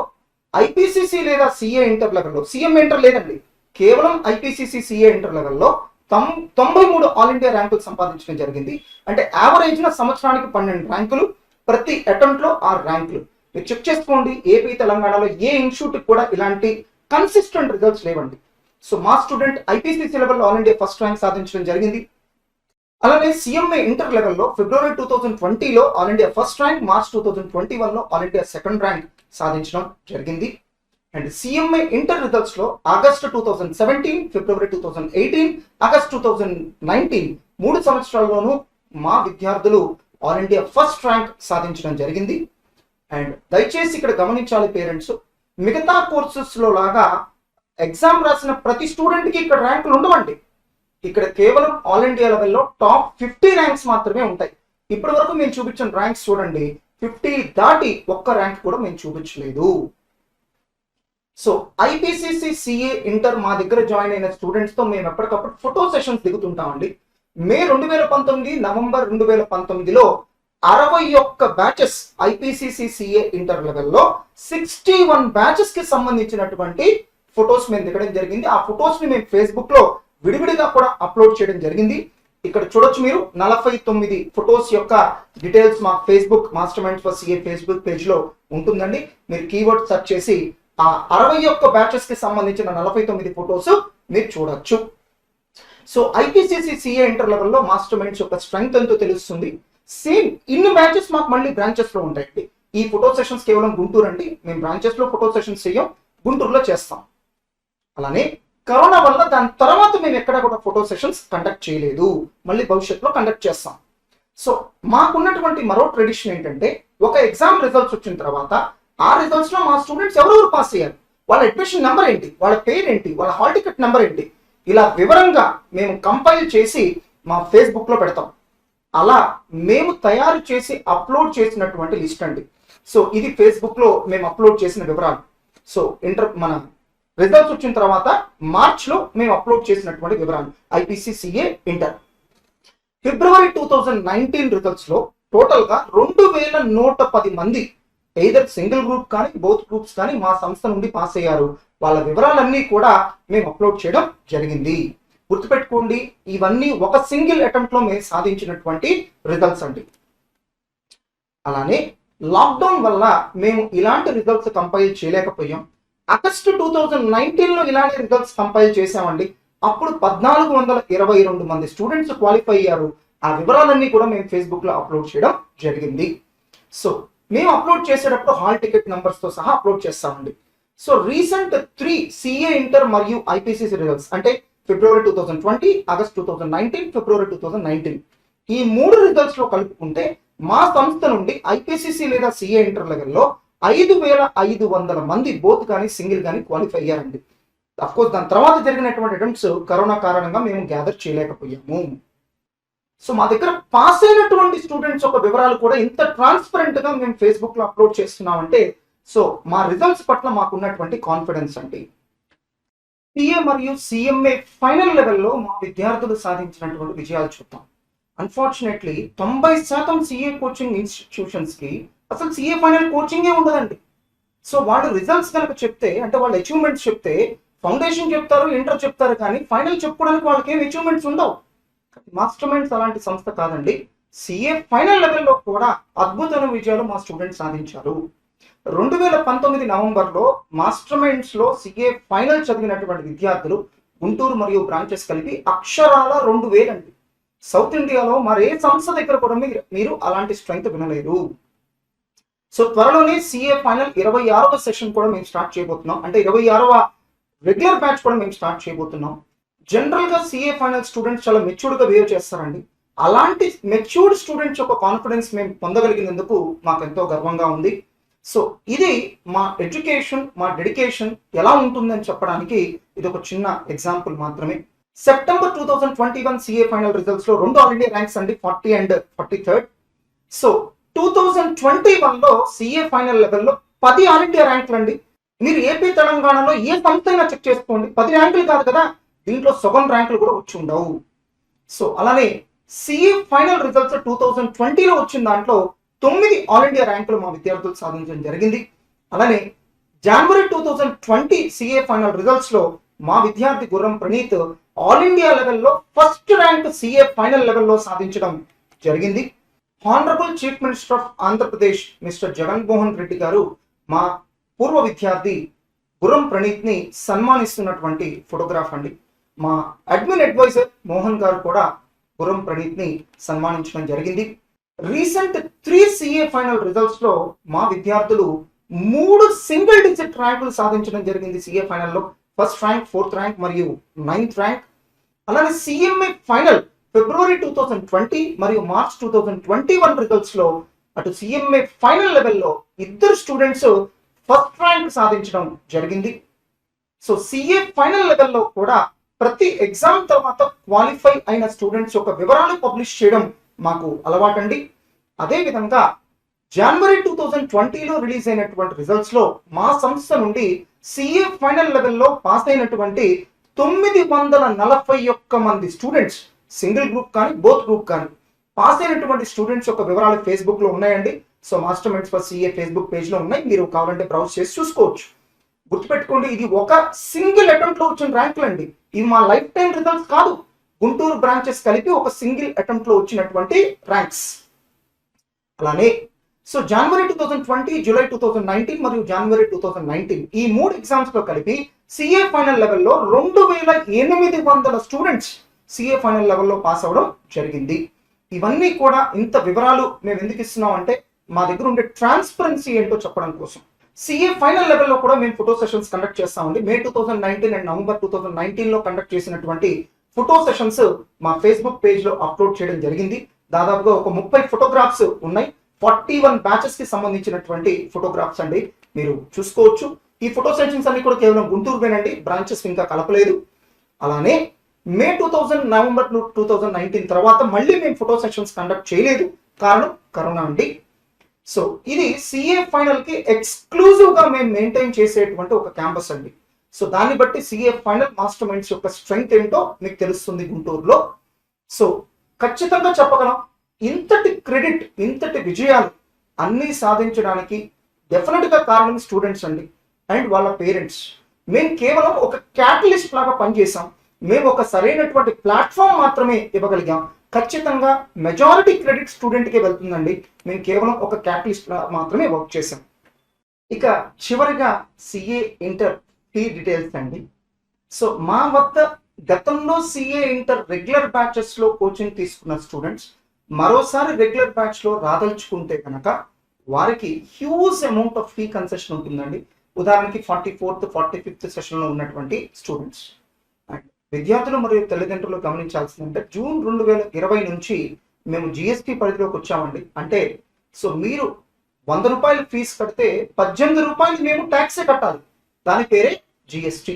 S1: ఐపీసీసీ లేదా సిఏ ఇంటర్ లెవెల్లో, సిఎం ఇంటర్ లేదండి, కేవలం ఐపీసీసీ సిఏ ఇంటర్ లెవెల్లో 93 ఆల్ ఇండియా ర్యాంకులు సంపాదించడం జరిగింది. అంటే యావరేజ్ న సంవత్సరానికి 12 ర్యాంకులు, ప్రతి అటెంప్ట్ లో 6 ర్యాంకులు. మీరు చెక్ చేసుకోండి, ఏపీ తెలంగాణలో ఏ ఇన్స్టిట్యూట్ కూడా ఇలాంటి కన్సిస్టెంట్ రిజల్ట్స్ లేవండి. సో మా స్టూడెంట్ ఐపీసీసీ లెవెల్లో ఆల్ ఇండియా ఫస్ట్ ర్యాంక్ సాధించడం జరిగింది. అలానే సిఎంఏ ఇంటర్ లెవెల్లో ఫిబ్రవరి 2020లో all India first rank, March 2021లో ఆల్ ఇండియా సెకండ్ ర్యాంక్ సాధించడం జరిగింది. అండ్ సిఎంఏ ఇంటర్ రిజల్ట్స్ లో ఆగస్టు 2017, ఫిబ్రవరి 2018, ఆగస్ట్ 2019 3 సంవత్సరాల్లోనూ మా విద్యార్థులు ఆల్ ఇండియా ఫస్ట్ ర్యాంక్ సాధించడం జరిగింది. అండ్ దయచేసి ఇక్కడ గమనించాలి పేరెంట్స్, మిగతా కోర్సెస్ లో లాగా ఎగ్జామ్ రాసిన ప్రతి స్టూడెంట్ కి ఇక్కడ ర్యాంకులు ఉండవండి. ఇక్కడ కేవలం ఆల్ ఇండియా లెవెల్లో టాప్ 50 ర్యాంక్స్ మాత్రమే ఉంటాయి. ఇప్పటి వరకు మేము చూపించిన ర్యాంక్స్ చూడండి, 50 దాటి ఒక్క ర్యాంక్ కూడా మేము చూపించలేదు. సో ఐపీసీసీ సిఏ ఇంటర్ మా దగ్గర జాయిన్ అయిన స్టూడెంట్స్ తో మేము ఎప్పటికప్పుడు ఫోటో సెషన్స్ దిగుతుంటామండి. మే 2019, నవంబర్ 2019లో 61 బ్యాచెస్ ఐపీసీసీ సిఏ ఇంటర్ లెవెల్లో 61 బ్యాచెస్ కి సంబంధించినటువంటి ఫొటోస్ మేము దిగడం జరిగింది. ఆ ఫొటోస్ ని మేము ఫేస్బుక్ లో విడివిడిగా కూడా అప్లోడ్ చేయడం జరిగింది. ఇక్కడ చూడొచ్చు మీరు 49 ఫొటోస్ యొక్క డీటెయిల్స్ మా Facebook master minds for CA Facebook page లో ఉంటుందండి. మీరు కీవర్డ్ సెర్చ్ చేసి ఆ 61 బ్యాచెస్ కి సంబంధించిన 49 ఫొటోస్ మీరు చూడొచ్చు. సో ఐపీసీసీ సిఏ ఇంటర్ లెవెల్లో మాస్టర్ మైండ్స్ యొక్క స్ట్రెంగ్త్ ఎంతో తెలుస్తుంది. సేమ్ ఇన్ని బ్యాచెస్ మాకు మళ్ళీ బ్రాంచెస్ లో ఉంటాయండి. ఈ ఫోటో సెషన్స్ కేవలం గుంటూరు అండి, మేము బ్రాంచెస్ లో ఫోటో సెషన్స్ చేయం, గుంటూరులో చేస్తాం. అలానే కరోనా వల్ల దాని తర్వాత మేము ఎక్కడ కూడా ఫోటో సెషన్స్ కండక్ట్ చేయలేదు, మళ్ళీ భవిష్యత్తులో కండక్ట్ చేస్తాం. సో మాకున్నటువంటి మరో ట్రెడిషన్ ఏంటంటే, ఒక ఎగ్జామ్ రిజల్ట్స్ వచ్చిన తర్వాత ఆ రిజల్ట్స్ లో మా స్టూడెంట్స్ ఎవరెవరు పాస్ అయ్యారు, వాళ్ళ అడ్మిషన్ నెంబర్ ఏంటి, వాళ్ళ పేరు ఏంటి, వాళ్ళ హాల్ టికెట్ నెంబర్ ఏంటి, ఇలా వివరంగా మేము కంపైల్ చేసి మా ఫేస్బుక్ లో పెడతాం. అలా మేము తయారు చేసి అప్లోడ్ చేసినటువంటి లిస్ట్ అండి. సో ఇది ఫేస్బుక్ లో మేము అప్లోడ్ చేసిన వివరాలు. సో మన రిజల్ట్స్ వచ్చిన తర్వాత మార్చ్ లో మేము అప్లోడ్ చేసినటువంటి వివరాలు ఐపీసీసీఏ ఇంటర్. ఫిబ్రవరి 2019 రిజల్ట్స్ లో టోటల్ గా 2110 మంది ఎయిదర్ సింగిల్ గ్రూప్ కానీ బోత్ గ్రూప్స్ కానీ మా సంస్థ నుండి పాస్ అయ్యారు. వాళ్ళ వివరాలన్నీ కూడా మేము అప్లోడ్ చేయడం జరిగింది. గుర్తుపెట్టుకోండి, ఇవన్నీ ఒక సింగిల్ అటెంప్ట్ లో మేము సాధించినటువంటి రిజల్ట్స్ అండి. అలానే లాక్డౌన్ వల్ల మేము ఇలాంటి రిజల్ట్స్ కంపైల్ చేయలేకపోయాం. ఆగస్టు 2019లో ఇలాంటి రిజల్ట్స్ కంపైల్ చేసామండి. అప్పుడు 1422 మంది స్టూడెంట్స్ క్వాలిఫై అయ్యారు. ఆ వివరాలన్నీ కూడా మేము ఫేస్బుక్ లో అప్లోడ్ చేయడం జరిగింది. సో మేము అప్లోడ్ చేసేటప్పుడు హాల్ టికెట్ నంబర్స్ తో సహా అప్లోడ్ చేస్తామండి. సో రీసెంట్ 3 సిఏ ఇంటర్ మరియు ఐపీసీసీ రిజల్ట్స్ అంటే ఫిబ్రవరి 2020, ఆగస్ట్ 2019, ఫిబ్రవరి 2019 ఈ 3 రిజల్ట్స్ లో కలుపుకుంటే మా సంస్థ నుండి ఐపీసీసీ లేదా సిఏ ఇంటర్ లెవెల్లో 5,500 మంది బోత్ కానీ సింగిల్ కానీ క్వాలిఫై అయ్యారండి. అఫ్కోర్స్ దాని తర్వాత జరిగినటువంటి అటెంప్ట్స్ కరోనా కారణంగా మేము గ్యాదర్ చేయలేకపోయాము. సో మా దగ్గర పాస్ అయినటువంటి స్టూడెంట్స్ యొక్క వివరాలు కూడా ఇంత ట్రాన్స్పరెంట్ గా మేము ఫేస్బుక్ లో అప్లోడ్ చేస్తున్నామంటే సో మా రిజల్ట్స్ పట్ల మాకు ఉన్నటువంటి కాన్ఫిడెన్స్ అండి. సిఏ మరియు సిఎంఏ ఫైనల్ లెవెల్లో మా విద్యార్థులు సాధించినటువంటి విజయాలు చూద్దాం. అన్ఫార్చునేట్లీ 90% సిఏ కోచింగ్ ఇన్స్టిట్యూషన్స్ కి అసలు సిఏ ఫైనల్ కోచింగే ఉండదండి. సో వాళ్ళు రిజల్ట్స్ కనుక చెప్తే అంటే వాళ్ళ అచీవ్మెంట్స్ చెప్తే ఫౌండేషన్ చెప్తారు, ఇంటర్ చెప్తారు, కానీ ఫైనల్ చెప్పుకోవడానికి వాళ్ళకి ఏం అచీవ్మెంట్స్ ఉండవు. మాస్టర్ మైండ్స్ అలాంటి సంస్థ కాదండి. సిఏ ఫైనల్ లెవెల్లో కూడా అద్భుతమైన విజయాలు మా స్టూడెంట్స్ సాధించారు. 2019 నవంబర్లో మాస్టర్ మైండ్స్ లో సిఏ ఫైనల్ చదివినటువంటి విద్యార్థులు గుంటూరు మరియు బ్రాంచెస్ కలిపి అక్షరాల 2,000 అండి. సౌత్ ఇండియాలో మరే సంస్థ దగ్గర కూడా మీరు అలాంటి స్ట్రెంగ్త్ వినలేరు. సో త్వరలోనే సిఏ ఫైనల్ 26వ సెషన్ కూడా మేము స్టార్ట్ చేయబోతున్నాం. అంటే 26వ రెగ్యులర్ బ్యాచ్ కూడా మేము స్టార్ట్ చేయబోతున్నాం. జనరల్ గా సిఏ ఫైనల్ స్టూడెంట్స్ చాలా మెచ్యూర్డ్ గా బిహేవ్ చేస్తారండి. అలాంటి మెచ్యూర్డ్ స్టూడెంట్స్ యొక్క కాన్ఫిడెన్స్ మేము పొందగలిగినందుకు మాకు ఎంతో గర్వంగా ఉంది. సో ఇది మా ఎడ్యుకేషన్, మా డెడికేషన్ ఎలా ఉంటుందని చెప్పడానికి ఇది ఒక చిన్న ఎగ్జాంపుల్ మాత్రమే. సెప్టెంబర్ 2021 సిఏ ఫైనల్ రిజల్ట్స్ లో 2 ఆల్ ఇండియా ర్యాంక్స్ అండి, 40 and 43rd. సో 2021లో సిఏ ఫైనల్ లెవెల్లో 10 ఆల్ ఇండియా ర్యాంకులు అండి. మీరు ఏపీ తెలంగాణలో ఏ సంస్థ అయినా చెక్ చేసుకోండి, 10 ర్యాంకులు కాదు కదా, దీంట్లో సగం ర్యాంకులు కూడా వచ్చి ఉండవు. సో అలానే సిఏ ఫైనల్ రిజల్ట్స్ 2020లో వచ్చిన దాంట్లో 9 ఆల్ ఇండియా ర్యాంకులు మా విద్యార్థులు సాధించడం జరిగింది. అలానే జనవరి 2020 సిఏ ఫైనల్ రిజల్ట్స్ లో మా విద్యార్థి గుర్రం ప్రణీత్ ఆల్ ఇండియా లెవెల్లో ఫస్ట్ ర్యాంక్ సిఏ ఫైనల్ లెవెల్లో సాధించడం జరిగింది. Honourable chief minister of Andhra Pradesh mister Jaganmohan Reddy గారు మా పూర్వ విద్యార్థి గుర్రం ప్రణీత్ ని సన్మానిస్తున్నటువంటి ఫోటోగ్రాఫ్ అండి. మా అడ్మిన్ అడ్వైజర్ మోహన్ గారు కూడా గుర్రం ప్రణీత్ ని సన్మానించడం జరిగింది. రీసెంట్ 3 సిఏ ఫైనల్ రిజల్ట్స్ లో మా విద్యార్థులు 3 సింగిల్ డిజిట్ ర్యాంకులు సాధించడం జరిగింది. సిఏ ఫైనల్లో ఫస్ట్ ర్యాంక్, 4th ర్యాంక్ మరియు 9th ర్యాంక్. అలానే సిఎంఏ ఫైనల్ ఫిబ్రవరి 2020 మరియు మార్చ్ 2021 రిజల్ట్స్ లో అటు సిఎంఏ ఫైనల్ లెవెల్లో 2 స్టూడెంట్స్ ఫస్ట్ ర్యాంక్ సాధించడం జరిగింది. సో సిఏ ఫైనల్ లెవెల్లో కూడా ప్రతి ఎగ్జామ్ తర్వాత క్వాలిఫై అయిన స్టూడెంట్స్ యొక్క వివరాలు పబ్లిష్ చేయడం మాకు అలవాటండి. అదే విధంగా జనవరి 2020లో రిలీజ్ అయినటువంటి రిజల్ట్స్ లో మా సంస్థ నుండి సిఏ ఫైనల్ లెవెల్లో పాస్ అయినటువంటి 941 మంది స్టూడెంట్స్, సింగిల్ గ్రూప్ కానీ బోత్ గ్రూప్ కానీ పాస్ అయినటువంటి స్టూడెంట్స్ యొక్క వివరాలు ఫేస్బుక్ లో ఉన్నాయండి. So master minds for CA Facebook page లో ఉన్నాయి, మీరు కావాలంటే బ్రౌజ్ చేసి చూసుకోవచ్చు. గుర్తుపెట్టుకోండి, ఇది ఒక సింగిల్ అటెంప్ట్ లో వచ్చిన ర్యాంకులు అండి. ఇవి మా లైఫ్ టైం రిజల్ట్స్ కాదు, గుంటూరు బ్రాంచెస్ కలిపి ఒక సింగిల్ అటెంప్ట్ లో వచ్చినటువంటి ర్యాంక్స్. అలానే సో జనవరి 2020, జూలై 2019 మరియు జనవరి 2019 ఈ 3 ఎగ్జామ్స్ లో కలిపి సిఏ ఫైనల్ లెవెల్లో 2,800 స్టూడెంట్స్ సిఏ ఫైనల్ లెవెల్లో పాస్ అవ్వడం జరిగింది. ఇవన్నీ కూడా ఇంత వివరాలు మేము ఎందుకు ఇస్తున్నాం అంటే మా దగ్గర ఉండే ట్రాన్స్పరెన్సీ ఏంటో చెప్పడం కోసం. సిఏ ఫైనల్ లెవెల్లో కూడా మేము ఫోటో సెషన్స్ కండక్ట్ చేస్తామండి. మే 2019 అండ్ నవంబర్ 2019 లో కండక్ట్ చేసినటువంటి ఫోటో సెషన్స్ మా ఫేస్బుక్ పేజ్ లో అప్లోడ్ చేయడం జరిగింది. దాదాపుగా ఒక 30 ఫోటోగ్రాఫ్స్ ఉన్నాయి. 41 బ్యాచెస్ కి సంబంధించినటువంటి ఫోటోగ్రాఫ్స్ అండి, మీరు చూసుకోవచ్చు. ఈ ఫోటో సెషన్స్ అన్ని కూడా కేవలం గుంటూరువేనండి, బ్రాంచెస్ ఇంకా కలపలేదు. అలానే మే 2000 నవంబర్ 2019 తర్వాత మళ్ళీ మేము ఫోటో సెషన్స్ కండక్ట్ చేయలేదు, కారణం కరోనా అండి. సో ఇది సిఏ ఫైనల్ కి ఎక్స్క్లూజివ్ గా మేము మెయింటైన్ చేసేటువంటి ఒక క్యాంపస్ అండి. సో దాన్ని బట్టి సిఏ ఫైనల్ మాస్టర్ మైండ్స్ యొక్క స్ట్రెంగ్త్ ఏంటో మీకు తెలుస్తుంది గుంటూరులో. సో ఖచ్చితంగా చెప్పగలం, ఇంతటి క్రెడిట్, ఇంతటి విజయాలు అన్నీ సాధించడానికి డెఫినెట్ గా కారణం స్టూడెంట్స్ అండి అండ్ వాళ్ళ పేరెంట్స్. మేము కేవలం ఒక క్యాటలిస్ట్ లాగా పనిచేసాం. మేము ఒక సరైనటువంటి ప్లాట్ఫామ్ మాత్రమే ఇవ్వగలిగాం. ఖచ్చితంగా మెజారిటీ క్రెడిట్ స్టూడెంట్కే వెళ్తుందండి. మేము కేవలం ఒక క్యాటలిస్ట్ మాత్రమే వర్క్ చేసాం. ఇక చివరిగా సిఏ ఇంటర్ ఫీ డీటెయిల్స్ అండి. సో మా వద్ద గతంలో సిఏ ఇంటర్ రెగ్యులర్ బ్యాచెస్ లో కోచింగ్ తీసుకున్న స్టూడెంట్స్ మరోసారి రెగ్యులర్ బ్యాచ్ లో రాదలుచుకుంటే కనుక వారికి huge amount of fee concession ఉంటుందండి. ఉదాహరణకి 44th 45th సెషన్లో ఉన్నటువంటి స్టూడెంట్స్. అండ్ విద్యార్థులు మరియు తల్లిదండ్రులు గమనించాల్సిందంటే జూన్ 2020 నుంచి మేము జిఎస్టీ పరిధిలోకి వచ్చామండి. అంటే సో మీరు 100 రూపాయలు ఫీజు కడితే 18 రూపాయలు మేము ట్యాక్సే కట్టాలి. దాని పేరే జిఎస్టీ.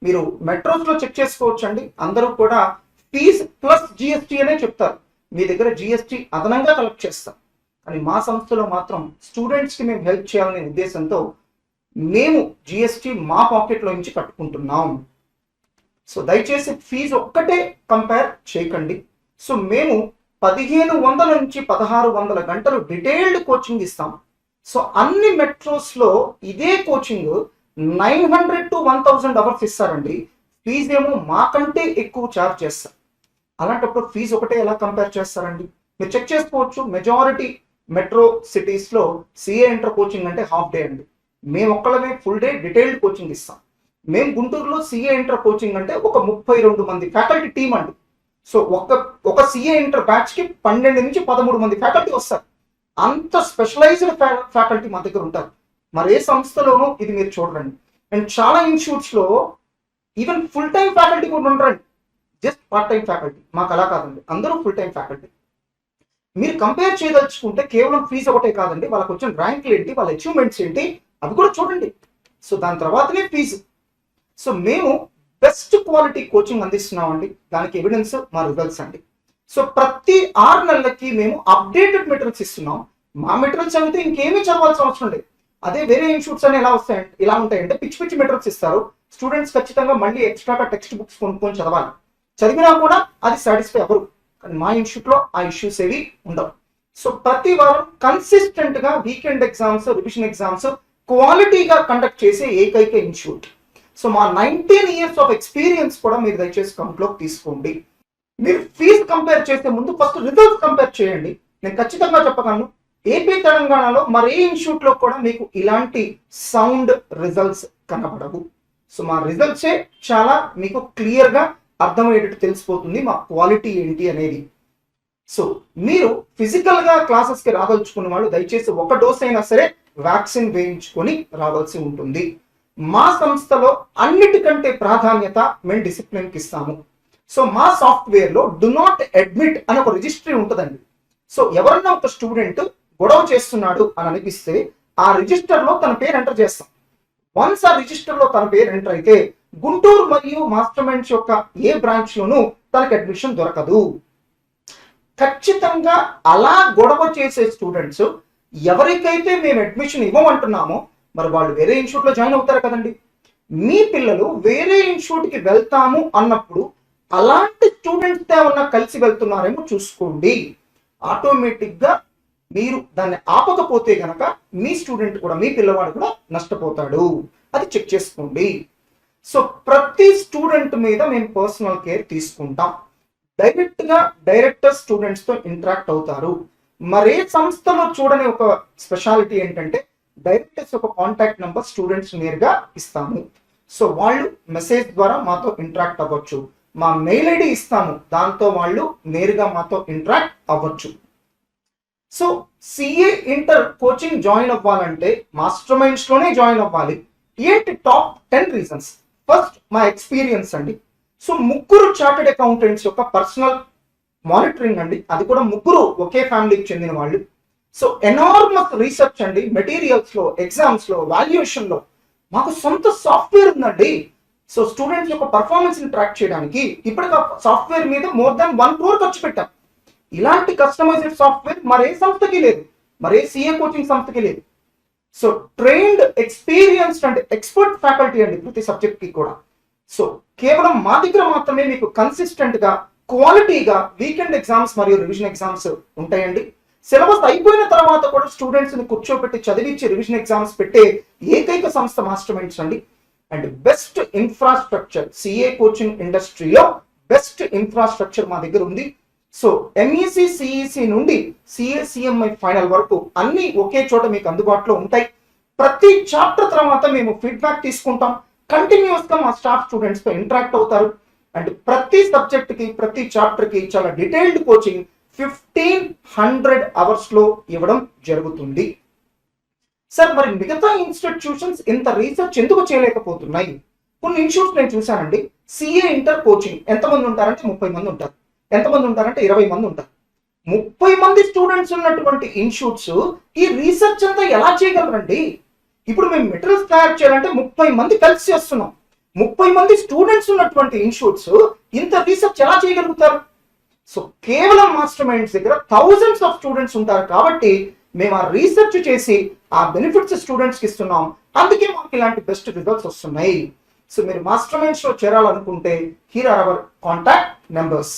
S1: మీరు మెట్రోస్లో చెక్ చేసుకోవచ్చు అండి, అందరూ కూడా ఫీజు ప్లస్ జిఎస్టీ అనే చెప్తారు. మీ దగ్గర జిఎస్టీ అదనంగా కలెక్ట్ చేస్తాం. కానీ మా సంస్థలో మాత్రం స్టూడెంట్స్కి మేము హెల్ప్ చేయాలనే ఉద్దేశంతో మేము జిఎస్టీ మా పాకెట్లో నుంచి కట్టుకుంటున్నాం. సో దయచేసి ఫీజు ఒక్కటే కంపేర్ చేయకండి. సో మేము 1500 నుంచి 1600 గంటలు డీటెయిల్డ్ కోచింగ్ ఇస్తాం. సో అన్ని మెట్రోస్లో ఇదే కోచింగ్ 900 to 1000 అవర్స్ ఇస్తారండి. ఫీజు ఏమో మాకంటే ఎక్కువ ఛార్జ్ చేస్తారు. అలాంటప్పుడు ఫీజు ఒకటే ఎలా కంపేర్ చేస్తారండి? మీరు చెక్ చేసుకోవచ్చు. మెజారిటీ మెట్రో సిటీస్లో సిఏ ఇంటర్ కోచింగ్ అంటే హాఫ్ డే అండి. మేము ఒక్కళ్ళమే ఫుల్ డే డీటెయిల్డ్ కోచింగ్ ఇస్తాం. మేము గుంటూరులో సిఏ ఇంటర్ కోచింగ్ అంటే ఒక 32 మంది ఫ్యాకల్టీ టీం అండి. సో ఒక సిఏ ఇంటర్ బ్యాచ్కి 12 నుంచి 13 మంది ఫ్యాకల్టీ వస్తారు. అంత స్పెషలైజ్డ్ ఫ్యాకల్టీ మా దగ్గర ఉంటారు. మరి ఏ సంస్థలోనూ ఇది మీరు చూడండి. అండ్ చాలా ఇన్స్టిట్యూట్స్లో ఈవెన్ ఫుల్ టైం ఫ్యాకల్టీ కూడా ఉండరండి, జస్ట్ పార్ట్ టైం ఫ్యాకల్టీ. మాకు అలా కాదండి, అందరూ ఫుల్ టైం ఫ్యాకల్టీ. మీరు కంపేర్ చేయదలుచుకుంటే కేవలం ఫీజు ఒకటే కాదండి, వాళ్ళకి వచ్చిన ర్యాంకులు ఏంటి, వాళ్ళ అచీవ్మెంట్స్ ఏంటి, అవి కూడా చూడండి. సో దాని తర్వాతనే ఫీజు. సో మేము బెస్ట్ క్వాలిటీ కోచింగ్ అందిస్తున్నామండి. దానికి ఎవిడెన్స్ మా రిజల్ట్స్ అండి. సో ప్రతి 6 నెలలకి మేము అప్డేటెడ్ మెటీరియల్స్ ఇస్తున్నాం. మా మెటీరియల్స్ అయితే ఇంకేమీ చదవాల్సిన అవసరం లేదు. అదే వేరే ఇన్స్టిట్యూట్స్ అని ఎలా ఉంటాయంటే పిచ్చి పిచ్చి మెటీరియల్స్ ఇస్తారు. స్టూడెంట్స్ ఖచ్చితంగా మళ్ళీ ఎక్స్ట్రాగా టెక్స్ట్ బుక్స్ కొనుక్కొని చదవాలి. చదివినా కూడా అది సాటిస్ఫై అవ్వరు. కానీ మా ఇన్స్టిట్యూట్లో ఆ ఇష్యూస్ ఏవి ఉండవు. సో ప్రతి వారం కన్సిస్టెంట్గా వీకెండ్ ఎగ్జామ్స్, రివిజన్ ఎగ్జామ్స్ క్వాలిటీగా కండక్ట్ చేసే ఏకైక ఇన్స్టిట్యూట్. సో మా 19 years ఆఫ్ ఎక్స్పీరియన్స్ కూడా మీరు దయచేసి కౌంట్లోకి తీసుకోండి. మీరు ఫీజు కంపేర్ చేసే ముందు ఫస్ట్ రిజల్ట్స్ కంపేర్ చేయండి. నేను ఖచ్చితంగా చెప్పగలను, ఏపీ తెలంగాణలో మరే ఇన్స్టిట్యూట్లో కూడా మీకు ఇలాంటి సౌండ్ రిజల్ట్స్ కనబడవు. సో మా రిజల్ట్సే చాలా మీకు క్లియర్గా అర్థమయ్యేటట్టు తెలిసిపోతుంది మా క్వాలిటీ ఏంటి అనేది. సో మీరు ఫిజికల్గా క్లాసెస్కి రాదలుచుకున్న వాళ్ళు దయచేసి ఒక డోస్ అయినా సరే వ్యాక్సిన్ వేయించుకొని రావాల్సి ఉంటుంది. మా సంస్థలో అన్నిటికంటే ప్రాధాన్యత మేము డిసిప్లిన్కి ఇస్తాము. సో మా సాఫ్ట్వేర్లో డు నాట్ అడ్మిట్ అని ఒక రిజిస్ట్రీ ఉంటుందండి. సో ఎవరన్నా ఒక స్టూడెంట్ గొడవ చేస్తున్నాడు అని అనిపిస్తే ఆ రిజిస్టర్లో తన పేరు ఎంటర్ చేస్తాం. వన్స్ ఆ రిజిస్టర్లో తన పేరు ఎంటర్ అయితే గుంటూరు మరియు మాస్టర్ మైండ్స్ యొక్క ఏ బ్రాంచ్లోనూ తనకు అడ్మిషన్ దొరకదు. ఖచ్చితంగా అలా గొడవ చేసే స్టూడెంట్స్ ఎవరికైతే మేము అడ్మిషన్ ఇవ్వమంటున్నామో మరి వాళ్ళు వేరే ఇన్స్టిట్యూట్లో జాయిన్ అవుతారు కదండి. మీ పిల్లలు వేరే ఇన్స్టిట్యూట్కి వెళ్తాము అన్నప్పుడు అలాంటి స్టూడెంట్స్తో ఏమన్నా కలిసి వెళ్తున్నారేమో చూసుకోండి. ఆటోమేటిక్గా మీరు దాన్ని ఆపకపోతే కనుక మీ స్టూడెంట్ కూడా, మీ పిల్లవాడు కూడా నష్టపోతాడు. అది చెక్ చేసుకోండి. సో ప్రతి స్టూడెంట్ మీద మేము పర్సనల్ కేర్ తీసుకుంటాం. డైరెక్ట్గా డైరెక్టర్ స్టూడెంట్స్తో ఇంటరాక్ట్ అవుతారు. మరే సంస్థలో చూడని ఒక స్పెషాలిటీ ఏంటంటే డైరెక్టర్స్ యొక్క కాంటాక్ట్ నెంబర్ స్టూడెంట్స్ నేరుగా ఇస్తాము. సో వాళ్ళు మెసేజ్ ద్వారా మాతో ఇంటరాక్ట్ అవ్వచ్చు. మా మెయిల్ ఐడి ఇస్తాము, దాంతో వాళ్ళు నేరుగా మాతో ఇంటరాక్ట్ అవ్వచ్చు. So CA inter coaching join అవ్వాలంటే మాస్టర్ మైండ్స్లోనే జాయిన్ అవ్వాలి. ఏంటి టాప్ 10 రీజన్స్? ఫస్ట్ మా ఎక్స్పీరియన్స్ అండి. సో 3 చార్టెడ్ అకౌంటెంట్స్ యొక్క పర్సనల్ మానిటరింగ్ అండి, అది కూడా 3 ఒకే ఫ్యామిలీకి చెందిన వాళ్ళు. సో ఎనార్మస్ రీసెర్చ్ అండి, మెటీరియల్స్లో, ఎగ్జామ్స్లో, వాల్యుయేషన్లో. మాకు సొంత సాఫ్ట్వేర్ ఉందండి. సో స్టూడెంట్స్ యొక్క పర్ఫార్మెన్స్ని ట్రాక్ చేయడానికి ఇప్పటికి సాఫ్ట్వేర్ మీద మోర్ దాన్ 1 crore ఖర్చు పెట్టాం. ఇలాంటి కస్టమైజ్డ్ సాఫ్ట్వేర్ మరే సంస్థకి లేదు, మరే సిఏ కోచింగ్ సంస్థకి లేదు. So trained, experienced and expert faculty అండి ప్రతి సబ్జెక్ట్కి కూడా. సో కేవలం మా దగ్గర మాత్రమే మీకు కన్సిస్టెంట్గా, క్వాలిటీగా వీకెండ్ ఎగ్జామ్స్ మరియు రివిజన్ ఎగ్జామ్స్ ఉంటాయండి. సిలబస్ అయిపోయిన తర్వాత కూడా స్టూడెంట్స్ని కూర్చోబెట్టి చదివించి రివిజన్ ఎగ్జామ్స్ పెట్టే ఏకైక సంస్థ మాస్టర్ మైండ్స్ అండి. And best infrastructure, CA coaching ఇండస్ట్రీలో బెస్ట్ ఇన్ఫ్రాస్ట్రక్చర్ మా దగ్గర ఉంది. సో ఎంఈసి, సిఈసి నుండి సిఏసిఎంఐ ఫైనల్ వరకు అన్ని ఒకే చోట మీకు అందుబాటులో ఉంటాయి. ప్రతి చాప్టర్ తర్వాత మేము ఫీడ్బ్యాక్ తీసుకుంటాం. కంటిన్యూస్గా మా స్టాఫ్ స్టూడెంట్స్తో ఇంటరాక్ట్ అవుతారు. అండ్ ప్రతి సబ్జెక్ట్కి, ప్రతి చాప్టర్కి చాలా డీటెయిల్డ్ కోచింగ్ 1500 అవర్స్లో ఇవ్వడం జరుగుతుంది. సార్ మరి మిగతా ఇన్స్టిట్యూషన్స్ ఇంత రీసెర్చ్ ఎందుకు చేయలేకపోతున్నాయి? కొన్ని ఇన్స్టిట్యూట్స్ నేను చూశానండి, సిఏ ఇంటర్ కోచింగ్ ఎంతమంది ఉంటారంటే 30 మంది ఉంటారు, ఎంతమంది ఉంటారంటే 20 మంది ఉంటారు. 30 మంది స్టూడెంట్స్ ఉన్నటువంటి ఇన్స్టిట్యూట్స్ ఈ రీసెర్చ్ అంతా ఎలా చేయగలరండి? ఇప్పుడు మేము మెటీరియల్స్ తయారు చేయాలంటే 30 మంది కలిసి చేస్తున్నాం. 30 మంది స్టూడెంట్స్ ఉన్నటువంటి ఇన్స్టిట్యూట్స్ ఇంత రీసెర్చ్ ఎలా చేయగలుగుతారు? సో కేవలం మాస్టర్ మైండ్స్ దగ్గర థౌజండ్స్ ఆఫ్ స్టూడెంట్స్ ఉంటారు కాబట్టి మేము ఆ రీసెర్చ్ చేసి ఆ బెనిఫిట్స్ స్టూడెంట్స్ కి ఇస్తున్నాం. అందుకే మాకు ఇలాంటి బెస్ట్ రిజల్ట్స్ వస్తున్నాయి. సో మీరు మాస్టర్ మైండ్స్ లో చేరాలనుకుంటే here are our contact numbers.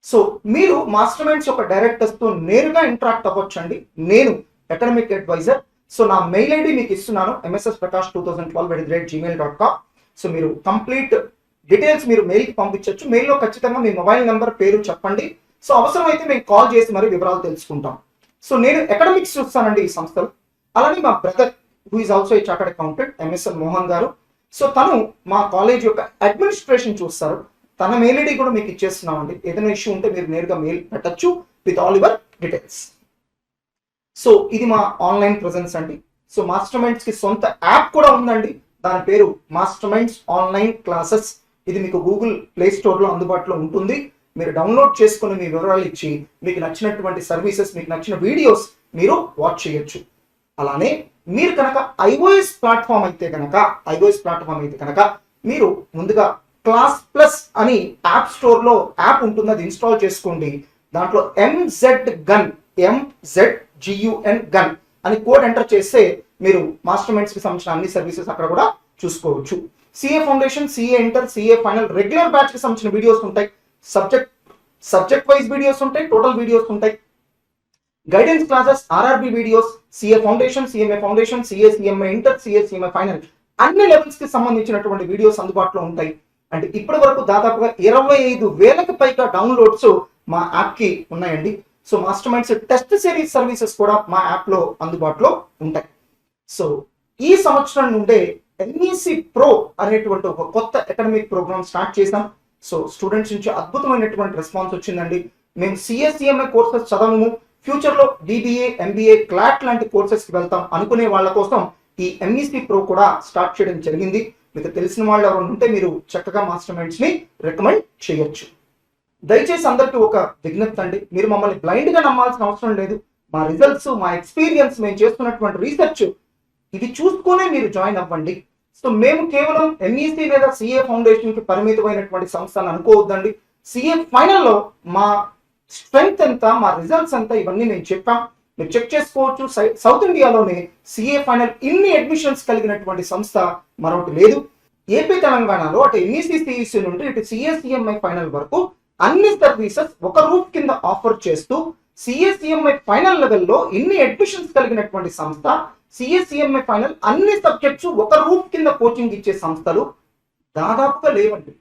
S1: So మీరు మాస్టర్ మైండ్స్ యొక్క డైరెక్టర్స్ తో నేరుగా ఇంటరాక్ట్ అవ్వచ్చండి. నేను అకాడమిక్ అడ్వైజర్. సో నా మెయిల్ ఐడి మీకు ఇస్తున్నాను, mssprakash2012@gmail.com. సో మీరు కంప్లీట్ డీటెయిల్స్ మీరు మెయిల్కి పంపించవచ్చు. మెయిల్లో ఖచ్చితంగా మీ మొబైల్ నెంబర్, పేరు చెప్పండి. సో అవసరమైతే మేము కాల్ చేసి మరి వివరాలు తెలుసుకుంటాం. సో నేను అకాడమిక్స్ చూస్తానండి ఈ సంస్థలో. అలానే మా brother who is also a chartered accountant, MSN Mohan గారు. సో తను మా కాలేజ్ యొక్క అడ్మినిస్ట్రేషన్ చూస్తారు. తన మెయిల్ ఐడి కూడా మీకు ఇచ్చేస్తున్నామండి. ఏదైనా ఇష్యూ ఉంటే మీరు నేరుగా మెయిల్ పెట్టచ్చు with all your details. So ఇది మా ఆన్లైన్ ప్రెజెన్స్ అండి. సో మాస్టర్ మైండ్స్ కి సొంత యాప్ కూడా ఉందండి. దాని పేరు మాస్టర్ మైండ్స్ ఆన్లైన్ క్లాసెస్. ఇది మీకు గూగుల్ ప్లే స్టోర్ లో అందుబాటులో ఉంటుంది. మీరు డౌన్లోడ్ చేసుకుని మీ వివరాలు ఇచ్చి మీకు నచ్చినటువంటి సర్వీసెస్, మీకు నచ్చిన వీడియోస్ మీరు వాచ్ చేయొచ్చు. అలానే మీరు కనుక ఐఓఎస్ ప్లాట్ఫామ్ అయితే కనుక మీరు ముందుగా క్లాస్ ప్లస్ అని యాప్ స్టోర్ లో యాప్ ఉంటుంది, అది ఇన్స్టాల్ చేసుకోండి. దాంట్లో MZGUN గన్ అని కోడ్ ఎంటర్ చేస్తే మీరు మాస్టర్ మైండ్స్ కి సంబంధించిన అన్ని సర్వీసెస్ అక్కడ కూడా చూసుకోవచ్చు. CA foundation, CA inter, CA final regular batch కి సంబంధించిన వీడియోస్ ఉంటాయి. సబ్జెక్ట్ వైజ్ వీడియోస్ ఉంటాయి, టోటల్ వీడియోస్ ఉంటాయి. Guidance classes, RRB videos, CA foundation, CMA foundation, CA CMA inter, CA CMA final అన్ని లెవెల్స్ కి సంబంధించినటువంటి వీడియోస్ అందుబాటులో ఉంటాయి. అంటే ఇప్పటి వరకు దాదాపుగా 25,000కి పైగా డౌన్లోడ్స్ మా యాప్ కి ఉన్నాయండి. So master minds test series services కూడా మా యాప్ లో అందుబాటులో ఉంటాయి. సో ఈ సంవత్సరం నుండే ఎంఈసి ప్రో అనేటువంటి ఒక కొత్త అకాడమిక్ ప్రోగ్రామ్ స్టార్ట్ చేసాం. సో స్టూడెంట్స్ నుంచి అద్భుతమైనటువంటి రెస్పాన్స్ వచ్చిందండి. మేము సిఎస్సిఎంఏ కోర్సెస్ చదవము, ఫ్యూచర్ లో బీబీఏ, ఎంబీఏ, క్లాట్ లాంటి కోర్సెస్ కి వెళ్తాం అనుకునే వాళ్ళ కోసం ఈ ఎంఈసి ప్రో కూడా స్టార్ట్ చేయడం జరిగింది. మీకు తెలిసిన వాళ్ళు ఎవరు ఉంటే మీరు చక్కగా మాస్టర్ మైండ్స్ ని రికమెండ్ చేయొచ్చు. దయచేసి అందరికీ ఒక విజ్ఞప్తి అండి, మీరు మమ్మల్ని బ్లైండ్ గా నమ్మాల్సిన అవసరం లేదు. మా రిజల్ట్స్, మా ఎక్స్పీరియన్స్, మేము చేస్తున్నటువంటి రీసెర్చ్ ఇవి చూసుకునే మీరు జాయిన్ అవ్వండి. సో మేము కేవలం ఎంఈసి లేదా సిఏ ఫౌండేషన్ కి పరిమితమైనటువంటి సంస్థ అని అనుకోవద్దండి. సిఏ ఫైనల్ లో మా స్ట్రెంగ్త్ ఎంత, మా రిజల్ట్స్ ఎంత, ఇవన్నీ మేము చెప్పాం. మీరు చెక్ చేసుకోవచ్చు. సౌత్ ఇండియాలోనే సిఏ ఫైనల్ ఇన్ని అడ్మిషన్స్ కలిగినటువంటి సంస్థ మరొకటి లేదు. ఏపీ తెలంగాణలో అటు ఎంఈసి సిఈసి నుండి ఇటు సిఎస్సిఎంఐ ఫైనల్ వరకు అన్ని సర్వీసెస్ ఒక రూఫ్ కింద ఆఫర్ చేస్తూ సిఎస్సిఎంఐ ఫైనల్ లెవెల్లో ఇన్ని అడ్మిషన్స్ కలిగినటువంటి సంస్థ, సిఎస్సిఎంఐ ఫైనల్ అన్ని సబ్జెక్ట్స్ ఒక రూఫ్ కింద కోచింగ్ ఇచ్చే సంస్థలు దాదాపుగా లేవండి.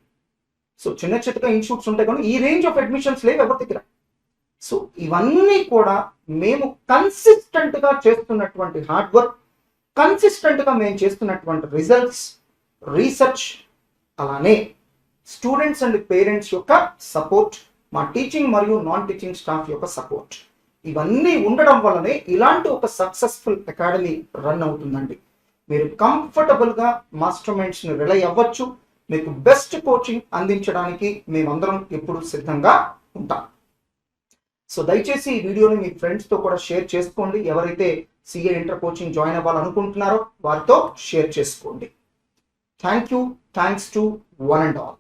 S1: సో చిన్న చిన్నగా ఇన్స్టిట్యూట్స్ ఉంటాయి కానీ ఈ రేంజ్ ఆఫ్ అడ్మిషన్స్ లేవు ఎవరి దగ్గర. సో ఇవన్నీ కూడా మేము కన్సిస్టెంట్ గా చేస్తున్నటువంటి హార్డ్ వర్క్, కన్సిస్టెంట్ గా మేము చేస్తున్నటువంటి రిజల్ట్స్, రీసెర్చ్, అలానే స్టూడెంట్స్ అండ్ పేరెంట్స్ యొక్క సపోర్ట్, మా టీచింగ్ మరియు నాన్ టీచింగ్ స్టాఫ్ యొక్క సపోర్ట్, ఇవన్నీ ఉండడం వల్లనే ఇలాంటి ఒక సక్సెస్ఫుల్ అకాడమీ రన్ అవుతుందండి. మీరు కంఫర్టబుల్ గా మాస్టర్ మైండ్స్ ని రిలై అవ్వచ్చు. మీకు బెస్ట్ కోచింగ్ అందించడానికి మేమందరం ఎప్పుడు సిద్ధంగా ఉంటాం. సో దయచేసి ఈ వీడియోని మీ ఫ్రెండ్స్ తో కూడా షేర్ చేసుకోండి. ఎవరైతే సిఏ ఇంటర్ కోచింగ్ జాయిన్ అవ్వాలనుకుంటున్నారో వారితో షేర్ చేసుకోండి. Thank you. Thanks to one and all.